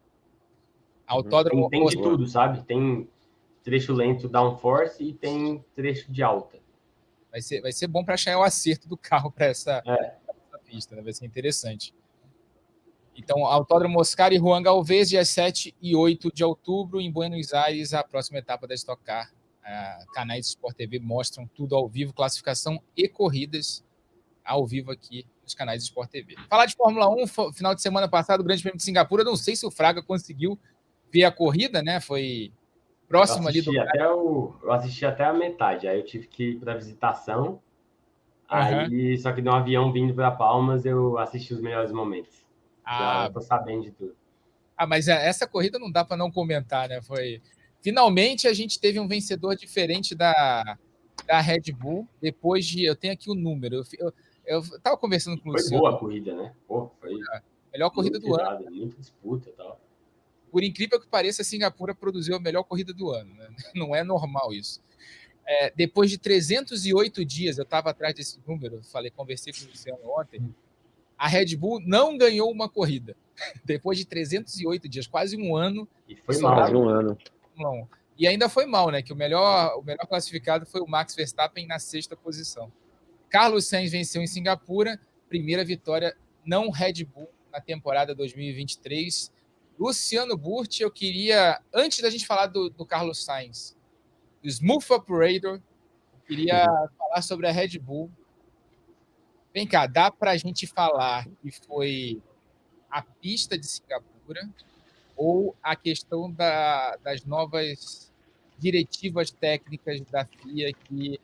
Autódromo tem de tudo, sabe? Tem trecho lento downforce e tem trecho de alta. Vai ser bom para achar o acerto do carro para essa pista, né? Vai ser interessante. Então, Autódromo Oscar e Juan Galvez, dias 7 e 8 de outubro, em Buenos Aires, a próxima etapa da Stock Car. Canais do Sport TV mostram tudo ao vivo, classificação e corridas ao vivo aqui nos canais do Sport TV. Falar de Fórmula 1, final de semana passado, o Grande Prêmio de Singapura, não sei se o Fraga conseguiu ver a corrida, né? Foi próximo ali do... Eu assisti até a metade, aí eu tive que ir para a visitação, aí só que no avião vindo para Palmas eu assisti os melhores momentos. Já tô sabendo de tudo. Mas essa corrida não dá para não comentar, né? Finalmente a gente teve um vencedor diferente da Red Bull, depois de... Eu tenho aqui o número. Eu tava conversando com o Luciano. Foi boa a corrida, né? Foi melhor corrida do ano. Muita disputa e tal. Por incrível que pareça, a Singapura produziu a melhor corrida do ano, né? Não é normal isso. Depois de 308 dias, eu estava atrás desse número, conversei com o Luciano ontem, a Red Bull não ganhou uma corrida. Depois de 308 dias, quase um ano. E foi mal. Um ano. E ainda foi mal, né? Que o melhor classificado foi o Max Verstappen na 6ª posição. Carlos Sainz venceu em Singapura, primeira vitória não Red Bull na temporada 2023. Luciano Burti, eu queria, antes da gente falar do Carlos Sainz, do Smooth Operator, eu queria falar sobre a Red Bull. Vem cá, dá para a gente falar que foi a pista de Singapura ou a questão das novas diretivas técnicas da FIA que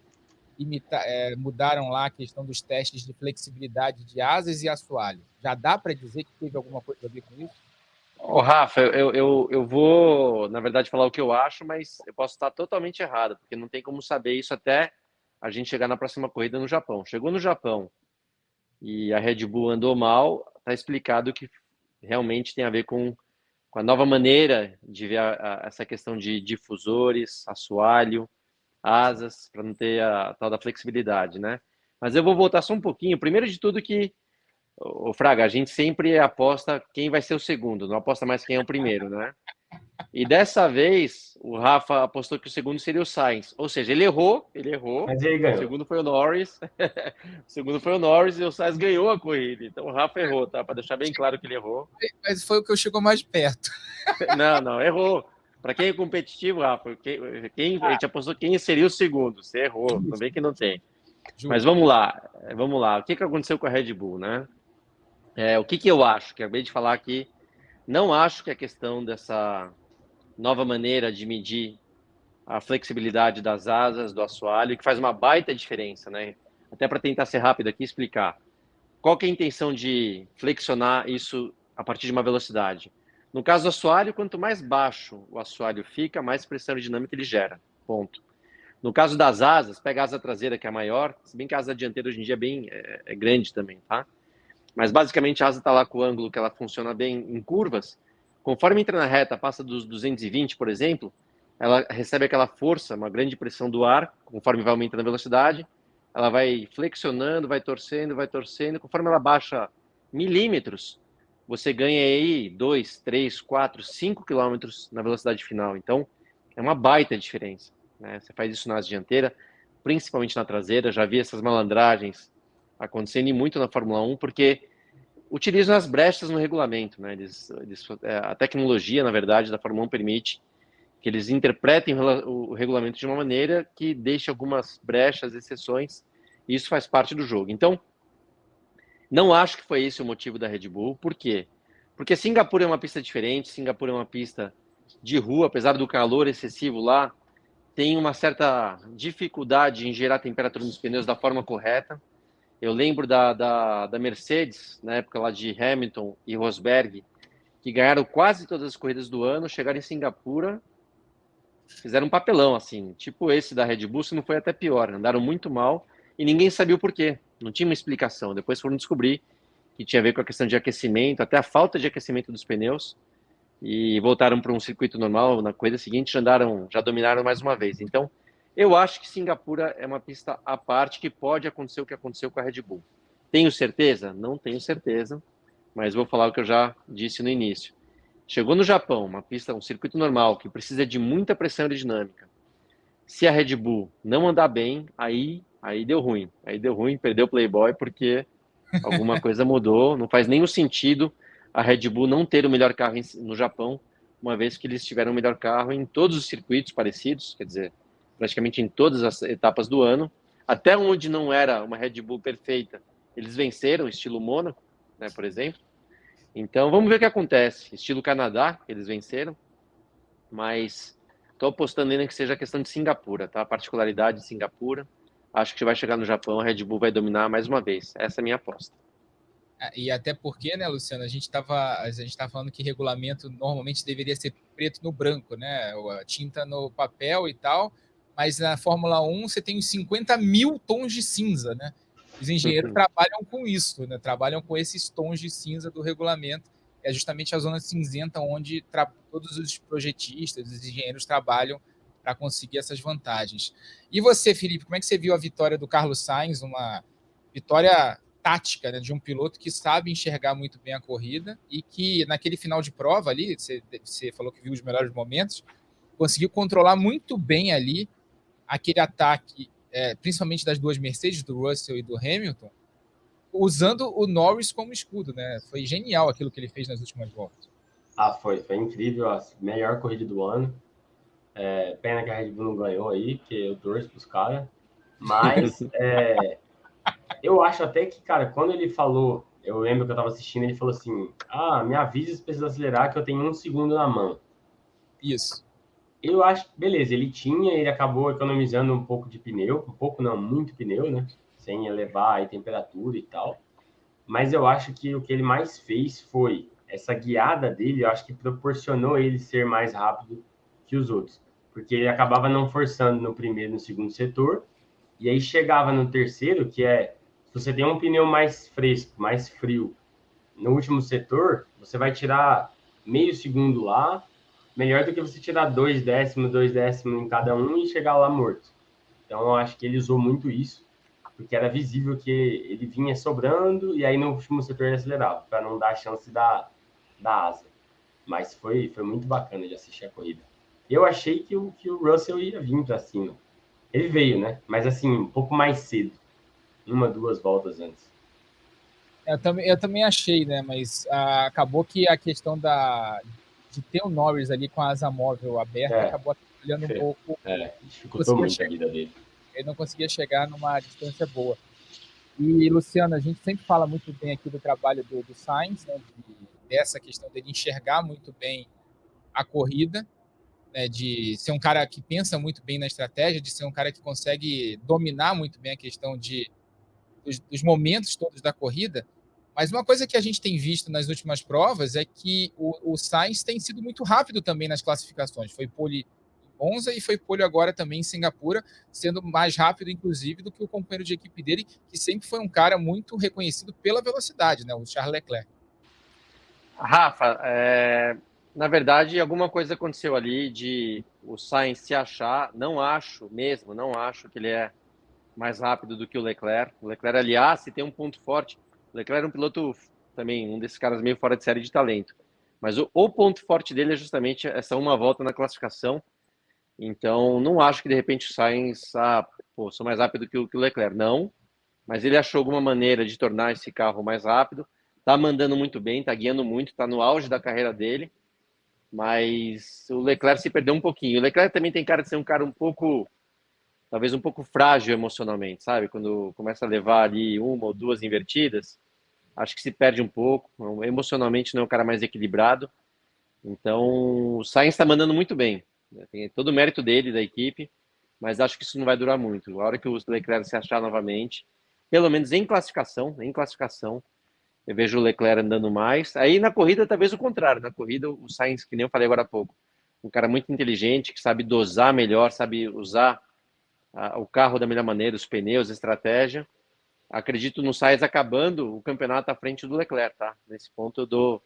mudaram lá a questão dos testes de flexibilidade de asas e assoalho? Já dá para dizer que teve alguma coisa a ver com isso? Rafa, eu vou, na verdade, falar o que eu acho, mas eu posso estar totalmente errado, porque não tem como saber isso até a gente chegar na próxima corrida no Japão. Chegou no Japão e a Red Bull andou mal, está explicado que realmente tem a ver com a nova maneira de ver essa questão de difusores, assoalho, asas, para não ter a tal da flexibilidade, né? Mas eu vou voltar só um pouquinho. Primeiro de tudo que, Fraga, a gente sempre aposta quem vai ser o segundo, não aposta mais quem é o primeiro, né? E dessa vez, o Rafa apostou que o segundo seria o Sainz. Ou seja, ele errou. Mas ele ganhou. O segundo foi o Norris. E o Sainz ganhou a corrida. Então o Rafa errou, tá? Para deixar bem claro que ele errou. Mas foi o que chegou mais perto. Não, errou. Para quem é competitivo, Rafa, a gente apostou quem seria o segundo. Você errou, não vem que não tem. Mas vamos lá. O que aconteceu com a Red Bull, né? O que eu acho? Que acabei de falar aqui. Não acho que a questão dessa nova maneira de medir a flexibilidade das asas, do assoalho, que faz uma baita diferença, né? Até para tentar ser rápido aqui e explicar. Qual que é a intenção de flexionar isso a partir de uma velocidade? No caso do assoalho, quanto mais baixo o assoalho fica, mais pressão aerodinâmica ele gera. Ponto. No caso das asas, pega a asa traseira, que é a maior, se bem que a asa dianteira hoje em dia é grande também, tá? Mas basicamente a asa está lá com o ângulo que ela funciona bem em curvas. Conforme entra na reta, passa dos 220, por exemplo, ela recebe aquela força, uma grande pressão do ar, conforme vai aumentando a velocidade, ela vai flexionando, vai torcendo, conforme ela baixa milímetros, você ganha aí 2, 3, 4, 5 quilômetros na velocidade final. Então, é uma baita diferença, né? Você faz isso na asa dianteira, principalmente na traseira. Já vi essas malandragens acontecendo e muito na Fórmula 1, porque utilizam as brechas no regulamento, né? A tecnologia, na verdade, da Fórmula 1 permite que eles interpretem o regulamento de uma maneira que deixe algumas brechas, exceções, e isso faz parte do jogo. Então, não acho que foi esse o motivo da Red Bull. Por quê? Porque Singapura é uma pista diferente, Singapura é uma pista de rua, apesar do calor excessivo lá, tem uma certa dificuldade em gerar temperatura nos pneus da forma correta. Eu lembro da Mercedes, na época lá de Hamilton e Rosberg, que ganharam quase todas as corridas do ano, chegaram em Singapura, fizeram um papelão, assim, tipo esse da Red Bull, se não foi até pior, andaram muito mal e ninguém sabia o porquê, não tinha uma explicação. Depois foram descobrir que tinha a ver com a questão de aquecimento, até a falta de aquecimento dos pneus, e voltaram para um circuito normal. Na corrida seguinte já dominaram mais uma vez. Então, eu acho que Singapura é uma pista à parte, que pode acontecer o que aconteceu com a Red Bull. Tenho certeza? Não tenho certeza, mas vou falar o que eu já disse no início. Chegou no Japão, uma pista, um circuito normal, que precisa de muita pressão aerodinâmica. Se a Red Bull não andar bem, aí deu ruim. Aí deu ruim, perdeu o Playboy, porque alguma coisa mudou. Não faz nenhum sentido a Red Bull não ter o melhor carro no Japão, uma vez que eles tiveram o melhor carro em todos os circuitos parecidos, quer dizer, praticamente em todas as etapas do ano. Até onde não era uma Red Bull perfeita, eles venceram, estilo Mônaco, né, por exemplo. Então, vamos ver o que acontece. Estilo Canadá, eles venceram, mas estou apostando ainda que seja a questão de Singapura, tá? A particularidade de Singapura. Acho que vai chegar no Japão, a Red Bull vai dominar mais uma vez. Essa é a minha aposta. E até porque, né, Luciano, a gente tá falando que regulamento normalmente deveria ser preto no branco, né? A tinta no papel e tal, mas na Fórmula 1 você tem uns 50 mil tons de cinza, né? Os engenheiros trabalham com isso, né? Trabalham com esses tons de cinza do regulamento. É justamente a zona cinzenta onde todos os projetistas, os engenheiros trabalham para conseguir essas vantagens. E você, Felipe, como é que você viu a vitória do Carlos Sainz? Uma vitória tática, né, de um piloto que sabe enxergar muito bem a corrida e que naquele final de prova ali, você falou que viu os melhores momentos, conseguiu controlar muito bem ali aquele ataque, principalmente das duas Mercedes, do Russell e do Hamilton, usando o Norris como escudo, né? Foi genial aquilo que ele fez nas últimas voltas. Foi incrível, a melhor corrida do ano. Pena que a Red Bull não ganhou aí, porque eu torço pros caras. Mas eu acho até que, cara, quando ele falou, eu lembro que eu tava assistindo, ele falou assim, me avisa se precisa acelerar, que eu tenho 1 segundo na mão. Isso. Eu acho, beleza, ele acabou economizando um pouco de pneu, um pouco não, muito pneu, né? Sem elevar a temperatura e tal. Mas eu acho que o que ele mais fez foi essa guiada dele, eu acho que proporcionou ele ser mais rápido que os outros. Porque ele acabava não forçando no primeiro e no segundo setor, e aí chegava no terceiro, que se você tem um pneu mais fresco, mais frio, no último setor, você vai tirar meio segundo lá, melhor do que você tirar 2 décimos em cada um e chegar lá morto. Então, eu acho que ele usou muito isso, porque era visível que ele vinha sobrando e aí no último setor ele acelerava, para não dar a chance da asa. Mas foi muito bacana de assistir a corrida. Eu achei que o Russell ia vir para cima. Ele veio, né? Mas assim, um pouco mais cedo. 1, 2 voltas antes. Eu também achei, né? Mas acabou que a questão de ter o Norris ali com a asa móvel aberta acabou atrapalhando um pouco. Dificultou muito a vida dele. Ele não conseguia chegar numa distância boa. E, Luciano, a gente sempre fala muito bem aqui do trabalho do Sainz, né? Dessa questão dele enxergar muito bem a corrida, né, de ser um cara que pensa muito bem na estratégia, de ser um cara que consegue dominar muito bem a questão dos momentos todos da corrida. Mas uma coisa que a gente tem visto nas últimas provas é que o Sainz tem sido muito rápido também nas classificações. Foi pole em Monza e foi pole agora também em Singapura, sendo mais rápido, inclusive, do que o companheiro de equipe dele, que sempre foi um cara muito reconhecido pela velocidade, né? O Charles Leclerc. Rafa, na verdade, alguma coisa aconteceu ali de o Sainz se achar. Não acho que ele é mais rápido do que o Leclerc. O Leclerc, aliás, se tem um ponto forte, o Leclerc é um piloto também, um desses caras meio fora de série de talento. Mas o ponto forte dele é justamente essa uma volta na classificação. Então, não acho que de repente o Sainz, sou mais rápido que o Leclerc. Não, mas ele achou alguma maneira de tornar esse carro mais rápido. Tá mandando muito bem, tá guiando muito, tá no auge da carreira dele. Mas o Leclerc se perdeu um pouquinho. O Leclerc também tem cara de ser um cara talvez um pouco frágil emocionalmente, sabe? Quando começa a levar ali uma ou duas invertidas, acho que se perde um pouco. Emocionalmente não é um cara mais equilibrado. Então, o Sainz está mandando muito bem. Tem todo o mérito dele, da equipe, mas acho que isso não vai durar muito. A hora que o Leclerc se achar novamente, pelo menos em classificação, eu vejo o Leclerc andando mais. Aí na corrida, talvez o contrário. Na corrida, o Sainz, que nem eu falei agora há pouco, um cara muito inteligente, que sabe dosar melhor, sabe usar o carro da melhor maneira, os pneus, a estratégia. Acredito no Sainz acabando o campeonato à frente do Leclerc, tá? Nesse ponto eu dou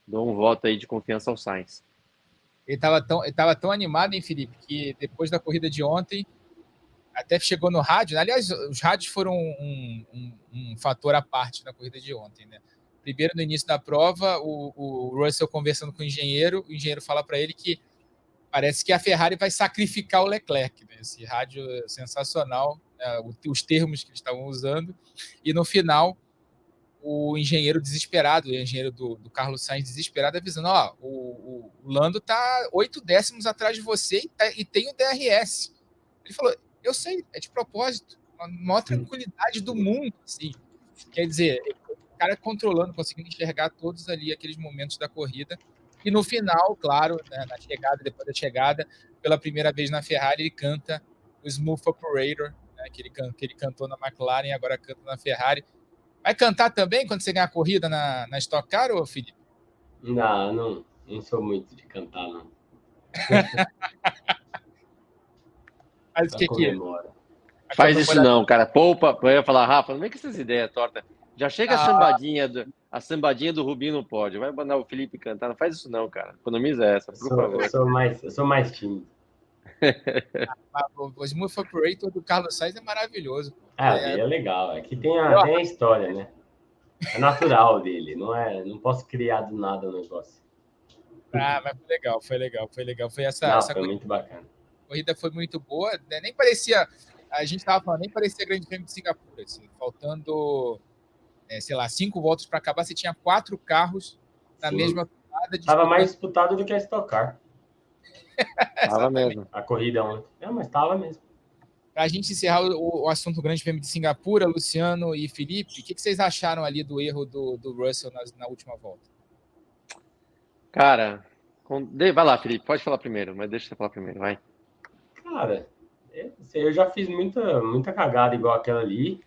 um voto aí de confiança ao Sainz. Ele estava tão animado, hein, Felipe, que depois da corrida de ontem, até chegou no rádio. Aliás, os rádios foram um fator à parte na corrida de ontem, né? Primeiro, no início da prova, o Russell conversando com o engenheiro fala para ele que parece que a Ferrari vai sacrificar o Leclerc, né? Esse rádio sensacional, né? Os termos que eles estavam usando. E no final, o engenheiro desesperado, o engenheiro do Carlos Sainz desesperado, avisando: o Lando está 8 décimos atrás de você e tem o DRS. Ele falou: eu sei, é de propósito, a maior tranquilidade do mundo, assim. Quer dizer, o cara controlando, conseguindo enxergar todos ali aqueles momentos da corrida. E no final, claro, né, na chegada, depois da chegada, pela primeira vez na Ferrari, ele canta o Smooth Operator, né, que ele cantou na McLaren e agora canta na Ferrari. Vai cantar também quando você ganhar a corrida na Stock Car, ou Felipe? Não sou muito de cantar, não. Mas o que comemora. Faz isso não, cara. Poupa. Eu ia falar, Rafa, não vem com essas ideias tortas. Já chega a sambadinha do Rubinho no pódio. Vai mandar o Felipe cantar. Não faz isso não, cara. Economiza essa, por favor. Eu sou mais tímido. O Smooth Operator do Carlos Sainz é maravilhoso. É legal. Aqui tem a história, né? É natural dele. Não posso criar do nada o negócio. Mas foi legal. Foi Foi muito bacana. A corrida foi muito boa, né? Nem parecia, a gente estava falando, nem parecia Grande Prêmio de Singapura, assim, faltando, 5 voltas para acabar, você tinha 4 carros na mesma tomada. Estava mais disputado do que a Stock Car. Estava mesmo. A corrida ontem. Mas estava mesmo. Para a gente encerrar o assunto Grande Prêmio de Singapura, Luciano e Felipe, o que vocês acharam ali do erro do Russell na última volta? Cara, vai lá, Felipe, pode falar primeiro, mas deixa você falar primeiro, vai. Cara, eu já fiz muita cagada igual aquela ali.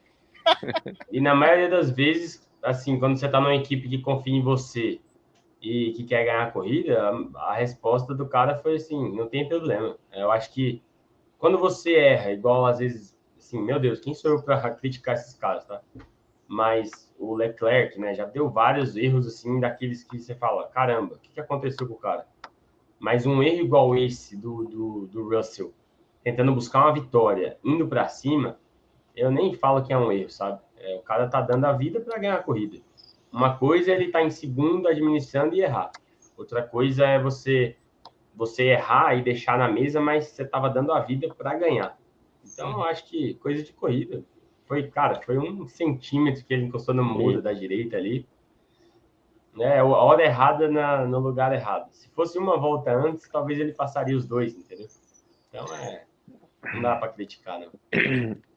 E na maioria das vezes, assim, quando você tá numa equipe que confia em você e que quer ganhar a corrida, a resposta do cara foi assim, não tem problema. Eu acho que quando você erra, igual às vezes, assim, meu Deus, quem sou eu para criticar esses caras, tá? Mas o Leclerc, né, já deu vários erros, assim, daqueles que você fala, caramba, o que aconteceu com o cara? Mas um erro igual esse do Russell, tentando buscar uma vitória, indo para cima, eu nem falo que é um erro, sabe? O cara tá dando a vida para ganhar a corrida. Uma coisa é ele tá em segundo, administrando e errar. Outra coisa é você errar e deixar na mesa, mas você tava dando a vida para ganhar. Então, eu acho que coisa de corrida. Foi 1 centímetro que ele encostou no muro da direita ali. A hora errada no lugar errado. Se fosse uma volta antes, talvez ele passaria os 2, entendeu? Então, não dá para criticar, não.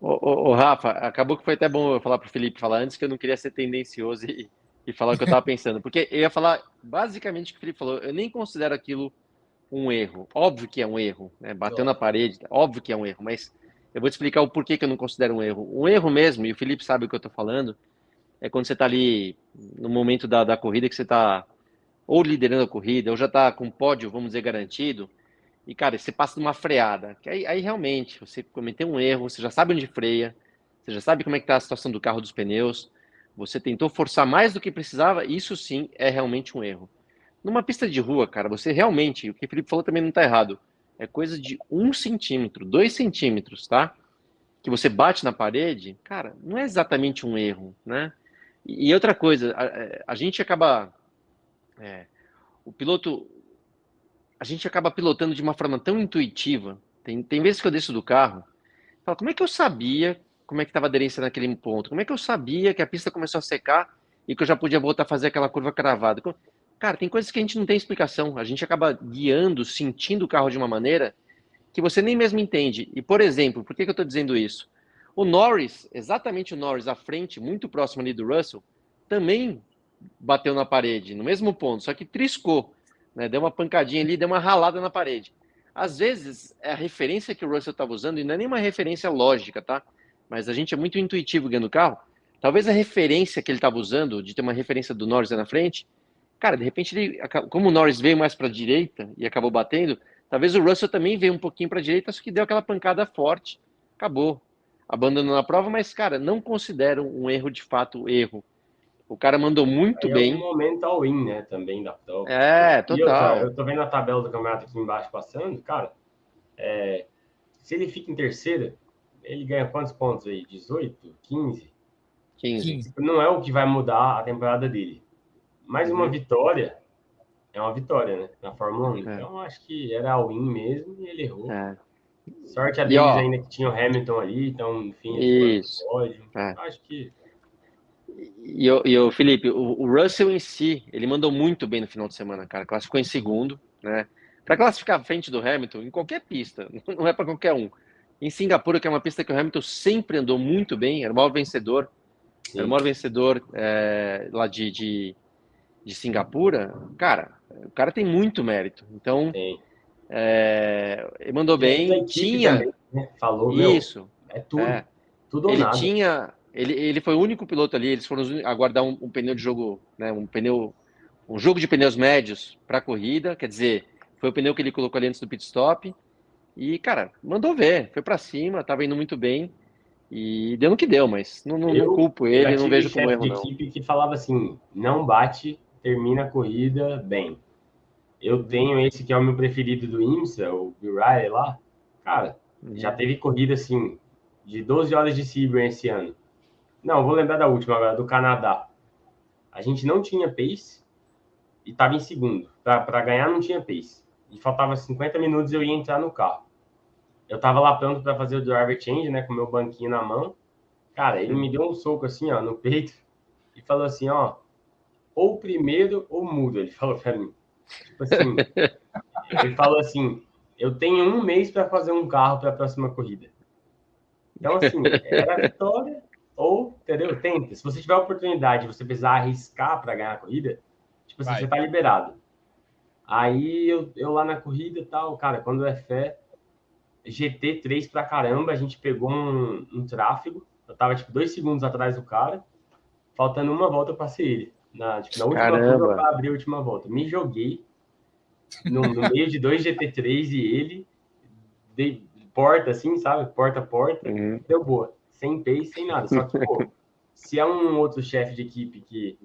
Ô, Rafa, acabou que foi até bom eu falar pro Felipe falar antes, que eu não queria ser tendencioso e falar o que eu tava pensando. Porque eu ia falar basicamente o que o Felipe falou. Eu nem considero aquilo um erro. Óbvio que é um erro, né? Bateu na parede, óbvio que é um erro, mas eu vou te explicar o porquê que eu não considero um erro. Um erro mesmo, e o Felipe sabe o que eu tô falando, é quando você está ali no momento da corrida que você está ou liderando a corrida, ou já está com pódio, vamos dizer, garantido, e, cara, você passa numa freada, que aí realmente você cometeu um erro, você já sabe onde freia, você já sabe como é que está a situação do carro, dos pneus, você tentou forçar mais do que precisava, isso sim é realmente um erro. Numa pista de rua, cara, você realmente, o que o Felipe falou também não está errado, é coisa de 1 centímetro, 2 centímetros, tá? Que você bate na parede, cara, não é exatamente um erro, né? E outra coisa, a gente acaba... o piloto... A gente acaba pilotando de uma forma tão intuitiva. Tem vezes que eu desço do carro, falo, como é que eu sabia como é que estava a aderência naquele ponto? Como é que eu sabia que a pista começou a secar e que eu já podia voltar a fazer aquela curva cravada? Cara, tem coisas que a gente não tem explicação. A gente acaba guiando, sentindo o carro de uma maneira que você nem mesmo entende. E, por exemplo, por que eu estou dizendo isso? O Norris, exatamente o Norris, à frente, muito próximo ali do Russell, também bateu na parede, no mesmo ponto, só que triscou, né? Deu uma pancadinha ali, deu uma ralada na parede. Às vezes, a referência que o Russell estava usando, e não é nenhuma referência lógica, tá? Mas a gente é muito intuitivo guiando o carro. Talvez a referência que ele estava usando, de ter uma referência do Norris na frente, cara, de repente, ele, como o Norris veio mais para a direita e acabou batendo, talvez o Russell também veio um pouquinho para a direita, só que deu aquela pancada forte, acabou. Abandonou a prova, mas, cara, não considero um erro de fato erro. O cara mandou muito bem. É um momento all-in, né, também da prova. Total. E outra, eu tô vendo a tabela do campeonato aqui embaixo passando, cara, se ele fica em terceiro, ele ganha quantos pontos aí? 18? 15? 15. Não é o que vai mudar a temporada dele. Mas uma vitória é uma vitória, né, na Fórmula 1. Então, acho que era all-in mesmo e ele errou. Sorte a deles ainda que tinha o Hamilton ali, então, enfim, ele foi no pódio. Acho que... E o Felipe, o Russell em si, ele mandou muito bem no final de semana, cara. Classificou em segundo, né? Para classificar à frente do Hamilton, em qualquer pista, não é para qualquer um. Em Singapura, que é uma pista que o Hamilton sempre andou muito bem, era o maior vencedor. Sim. Era o maior vencedor lá de Singapura. Cara, o cara tem muito mérito. Então, ele mandou bem. Tinha... Também, né? Falou, isso. É tudo. Tudo ou ele nada. Tinha... Ele foi o único piloto ali, eles foram aguardar um pneu de jogo, né, um jogo de pneus médios para a corrida, quer dizer, foi o pneu que ele colocou ali antes do pit stop, e, cara, mandou ver, foi para cima, estava indo muito bem, e deu no que deu, mas não culpo ele, não vejo como erro, não. Eu tive equipe que falava assim, não bate, termina a corrida bem. Eu tenho esse que é o meu preferido do IMSA, o Bill Riley lá, cara, já teve corrida, assim, de 12 horas de Sebring esse ano. Não, vou lembrar da última agora, do Canadá. A gente não tinha pace e estava em segundo. Para ganhar não tinha pace. E faltava 50 minutos eu ia entrar no carro. Eu estava lá pronto para fazer o driver change, né, com o meu banquinho na mão. Cara, ele me deu um soco assim, ó, no peito e falou assim, ó, ou primeiro ou muda. Ele falou para mim. Tipo assim, ele falou assim, eu tenho 1 mês para fazer um carro para a próxima corrida. Então, assim, era a vitória... Ou, entendeu? Tenta. Se você tiver a oportunidade, você precisar arriscar para ganhar a corrida, tipo assim, você tá liberado. Aí eu lá na corrida e tal, cara, quando é fé, GT3 pra caramba, a gente pegou um tráfego. Eu tava, tipo, 2 segundos atrás do cara, faltando uma volta eu passei ele. Na última curva pra abrir a última volta. Me joguei no meio de 2 GT3 e ele, de porta assim, sabe? Porta a porta, deu boa. Sem pace, sem nada. Só que, pô, se é um outro chefe de equipe que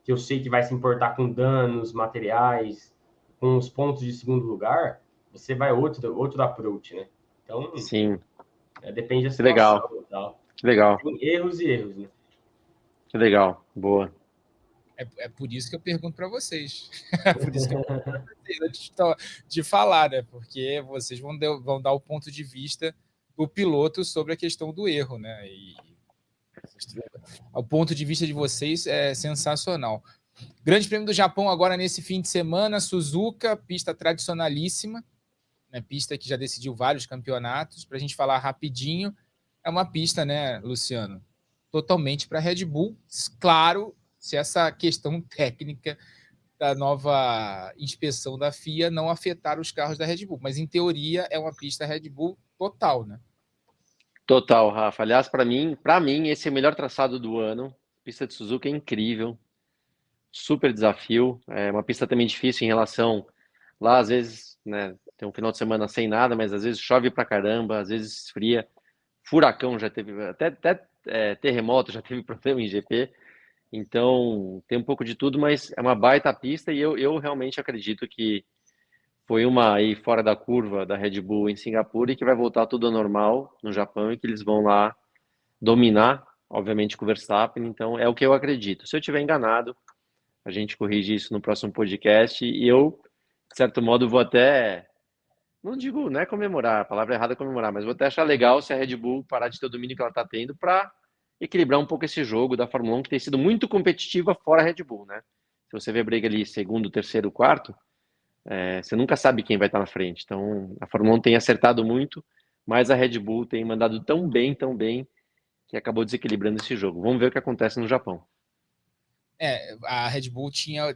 eu sei que vai se importar com danos, materiais, com os pontos de segundo lugar, você vai outro approach, né? Então, sim. Depende da situação e tal. Legal. Tem erros e erros, né? Que legal. Boa. É por isso que eu pergunto para vocês. É por isso que eu pergunto para vocês antes de falar, né? Porque vocês vão dar o ponto de vista do piloto sobre a questão do erro, né? E o ponto de vista de vocês é sensacional. Grande Prêmio do Japão agora nesse fim de semana, Suzuka, pista tradicionalíssima, né? Pista que já decidiu vários campeonatos. Para a gente falar rapidinho, é uma pista, né, Luciano? Totalmente para Red Bull. Claro, se essa questão técnica da nova inspeção da FIA não afetar os carros da Red Bull. Mas, em teoria, é uma pista Red Bull total, né? Total, Rafa. Aliás, para mim, esse é o melhor traçado do ano. pista de Suzuka é incrível, super desafio, é uma pista também difícil em relação, lá às vezes, né, tem um final de semana sem nada, mas às vezes chove pra caramba, às vezes esfria, furacão já teve, até terremoto já teve problema em GP, então tem um pouco de tudo, mas é uma baita pista e eu realmente acredito que foi uma aí fora da curva da Red Bull em Singapura e que vai voltar tudo ao normal no Japão e que eles vão lá dominar, obviamente, com o Verstappen. Então, é o que eu acredito. Se eu estiver enganado, a gente corrige isso no próximo podcast e eu, de certo modo, vou até, não digo, não é comemorar, a palavra errada é comemorar, mas vou até achar legal se a Red Bull parar de ter o domínio que ela está tendo para equilibrar um pouco esse jogo da Fórmula 1, que tem sido muito competitiva fora a Red Bull, né? Se você vê briga ali segundo, terceiro, quarto, você nunca sabe quem vai estar na frente. Então, a Fórmula 1 tem acertado muito, mas a Red Bull tem mandado tão bem, que acabou desequilibrando esse jogo. Vamos ver o que acontece no Japão. A Red Bull tinha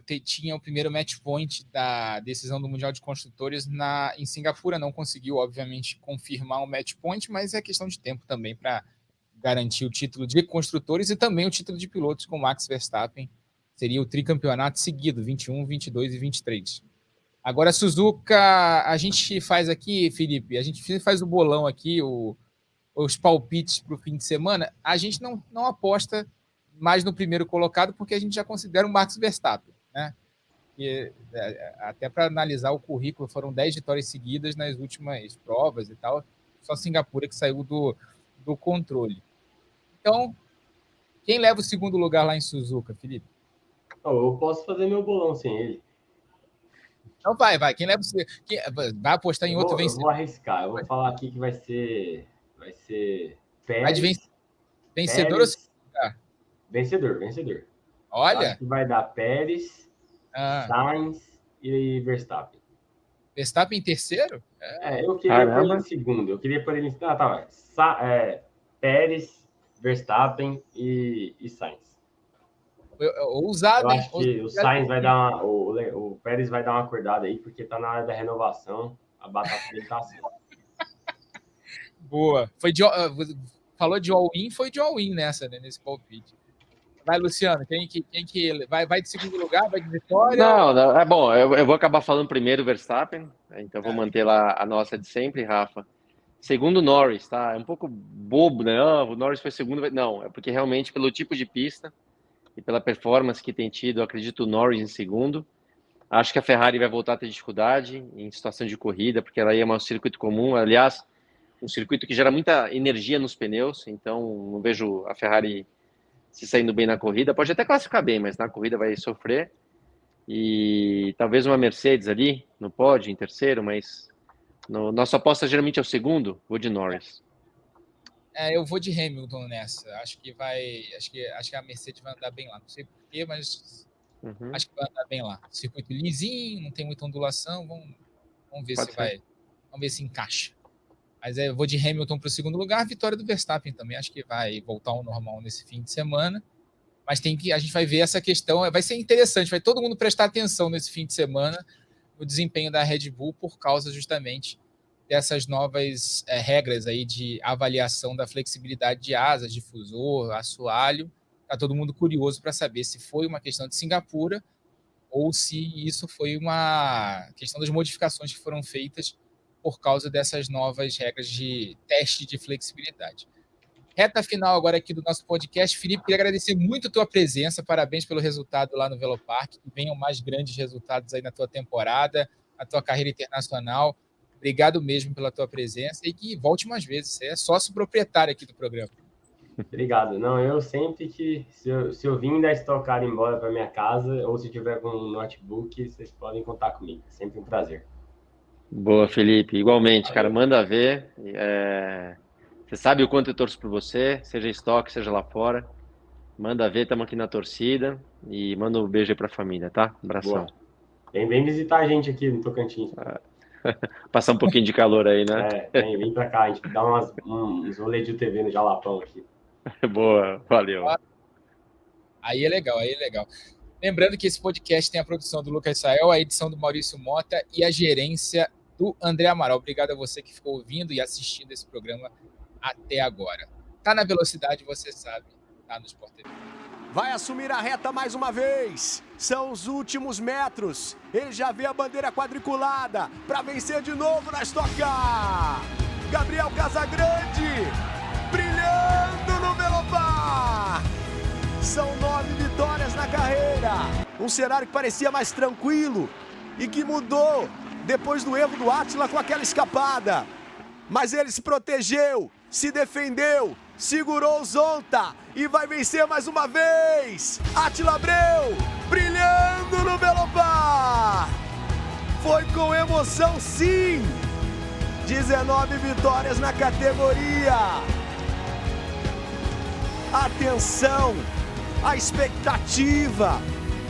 o primeiro match point da decisão do Mundial de Construtores em Singapura. Não conseguiu, obviamente, confirmar um match point, mas é questão de tempo também para garantir o título de construtores e também o título de pilotos com Max Verstappen. Seria o tricampeonato seguido, 21, 22 e 23. Agora, Suzuka, a gente faz aqui, Felipe, a gente faz o bolão aqui, os palpites para o fim de semana. A gente não aposta mais no primeiro colocado, porque a gente já considera o Max Verstappen, né? E, até para analisar o currículo, foram 10 vitórias seguidas nas últimas provas e tal. Só Singapura que saiu do controle. Então, quem leva o segundo lugar lá em Suzuka, Felipe? Eu posso fazer meu bolão sem ele. Então vai. Quem leva vai apostar em outro vencedor? Eu vou arriscar. Eu vou falar aqui que vai ser Pérez. Vencedor Pérez, ou vencedor. Olha. Acho que vai dar Pérez, Sainz e Verstappen. Verstappen em terceiro? Eu queria pôr ele em segundo. Eu queria pôr ele em... Pérez, Verstappen e Sainz. Ousado, eu acho que o Sainz vai dar o Pérez vai dar uma acordada aí, porque tá na hora da renovação, a batata dele tá assim. Boa. Falou de all-in, foi de all-in nessa, né, nesse palpite. Vai, Luciano, quem que vai de segundo lugar, vai de vitória? Não, é bom, eu vou acabar falando primeiro Verstappen, então vou manter lá a nossa de sempre, Rafa. Segundo, Norris, tá? É um pouco bobo, né? O Norris foi segundo, não, é porque realmente pelo tipo de pista e pela performance que tem tido, eu acredito o Norris em segundo. Acho que a Ferrari vai voltar a ter dificuldade em situação de corrida, porque ela ia um circuito comum, aliás, um circuito que gera muita energia nos pneus, então não vejo a Ferrari se saindo bem na corrida. Pode até classificar bem, mas na corrida vai sofrer. E talvez uma Mercedes ali no pódio, em terceiro, mas nossa aposta geralmente é o segundo, vou de Norris. Eu vou de Hamilton nessa. Acho que a Mercedes vai andar bem lá. Não sei porquê, mas acho que vai andar bem lá. Circuito lisinho, não tem muita ondulação. Vamos ver vamos ver se encaixa. Mas eu vou de Hamilton para o segundo lugar. Vitória do Verstappen também. Acho que vai voltar ao normal nesse fim de semana. Mas a gente vai ver essa questão. Vai ser interessante. Vai todo mundo prestar atenção nesse fim de semana no desempenho da Red Bull por causa justamente dessas novas regras aí de avaliação da flexibilidade de asas, difusor, assoalho. Está todo mundo curioso para saber se foi uma questão de Singapura ou se isso foi uma questão das modificações que foram feitas por causa dessas novas regras de teste de flexibilidade. Reta final agora aqui do nosso podcast. Felipe, queria agradecer muito a tua presença, parabéns pelo resultado lá no Velopark, que venham mais grandes resultados aí na tua temporada, na tua carreira internacional. Obrigado mesmo pela tua presença e que volte mais vezes. Você é sócio proprietário aqui do programa. Obrigado. Não, eu sempre que... Se eu vim da Stock Car embora para minha casa, ou se tiver com um notebook, vocês podem contar comigo. É sempre um prazer. Boa, Felipe. Igualmente, cara, manda ver. Você sabe o quanto eu torço por você, seja Stock, seja lá fora. Manda ver, estamos aqui na torcida. E manda um beijo aí para a família, tá? Abração. Boa. Vem visitar a gente aqui no Tocantins. Passar um pouquinho de calor aí, né? Vem pra cá, a gente dá uns rolês de TV no Jalapão aqui. Boa, valeu. Aí é legal. Lembrando que esse podcast tem a produção do Lucas Sael, a edição do Maurício Mota e a gerência do André Amaral. Obrigado a você que ficou ouvindo e assistindo esse programa até agora. Tá na velocidade, você sabe. lá no Sport TV. Vai assumir a reta mais uma vez. São os últimos metros. Ele já vê a bandeira quadriculada para vencer de novo na Stock Car. Gabriel Casagrande brilhando no Velopar. São 9 vitórias na carreira. Um cenário que parecia mais tranquilo e que mudou depois do erro do Átila com aquela escapada. Mas ele se protegeu, se defendeu, segurou o Zonta e vai vencer mais uma vez. Átila Abreu brilhando no Velopar. Foi com emoção, sim. 19 vitórias na categoria. Atenção, a expectativa.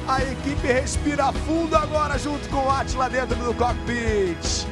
A equipe respira fundo agora junto com o Átila dentro do cockpit.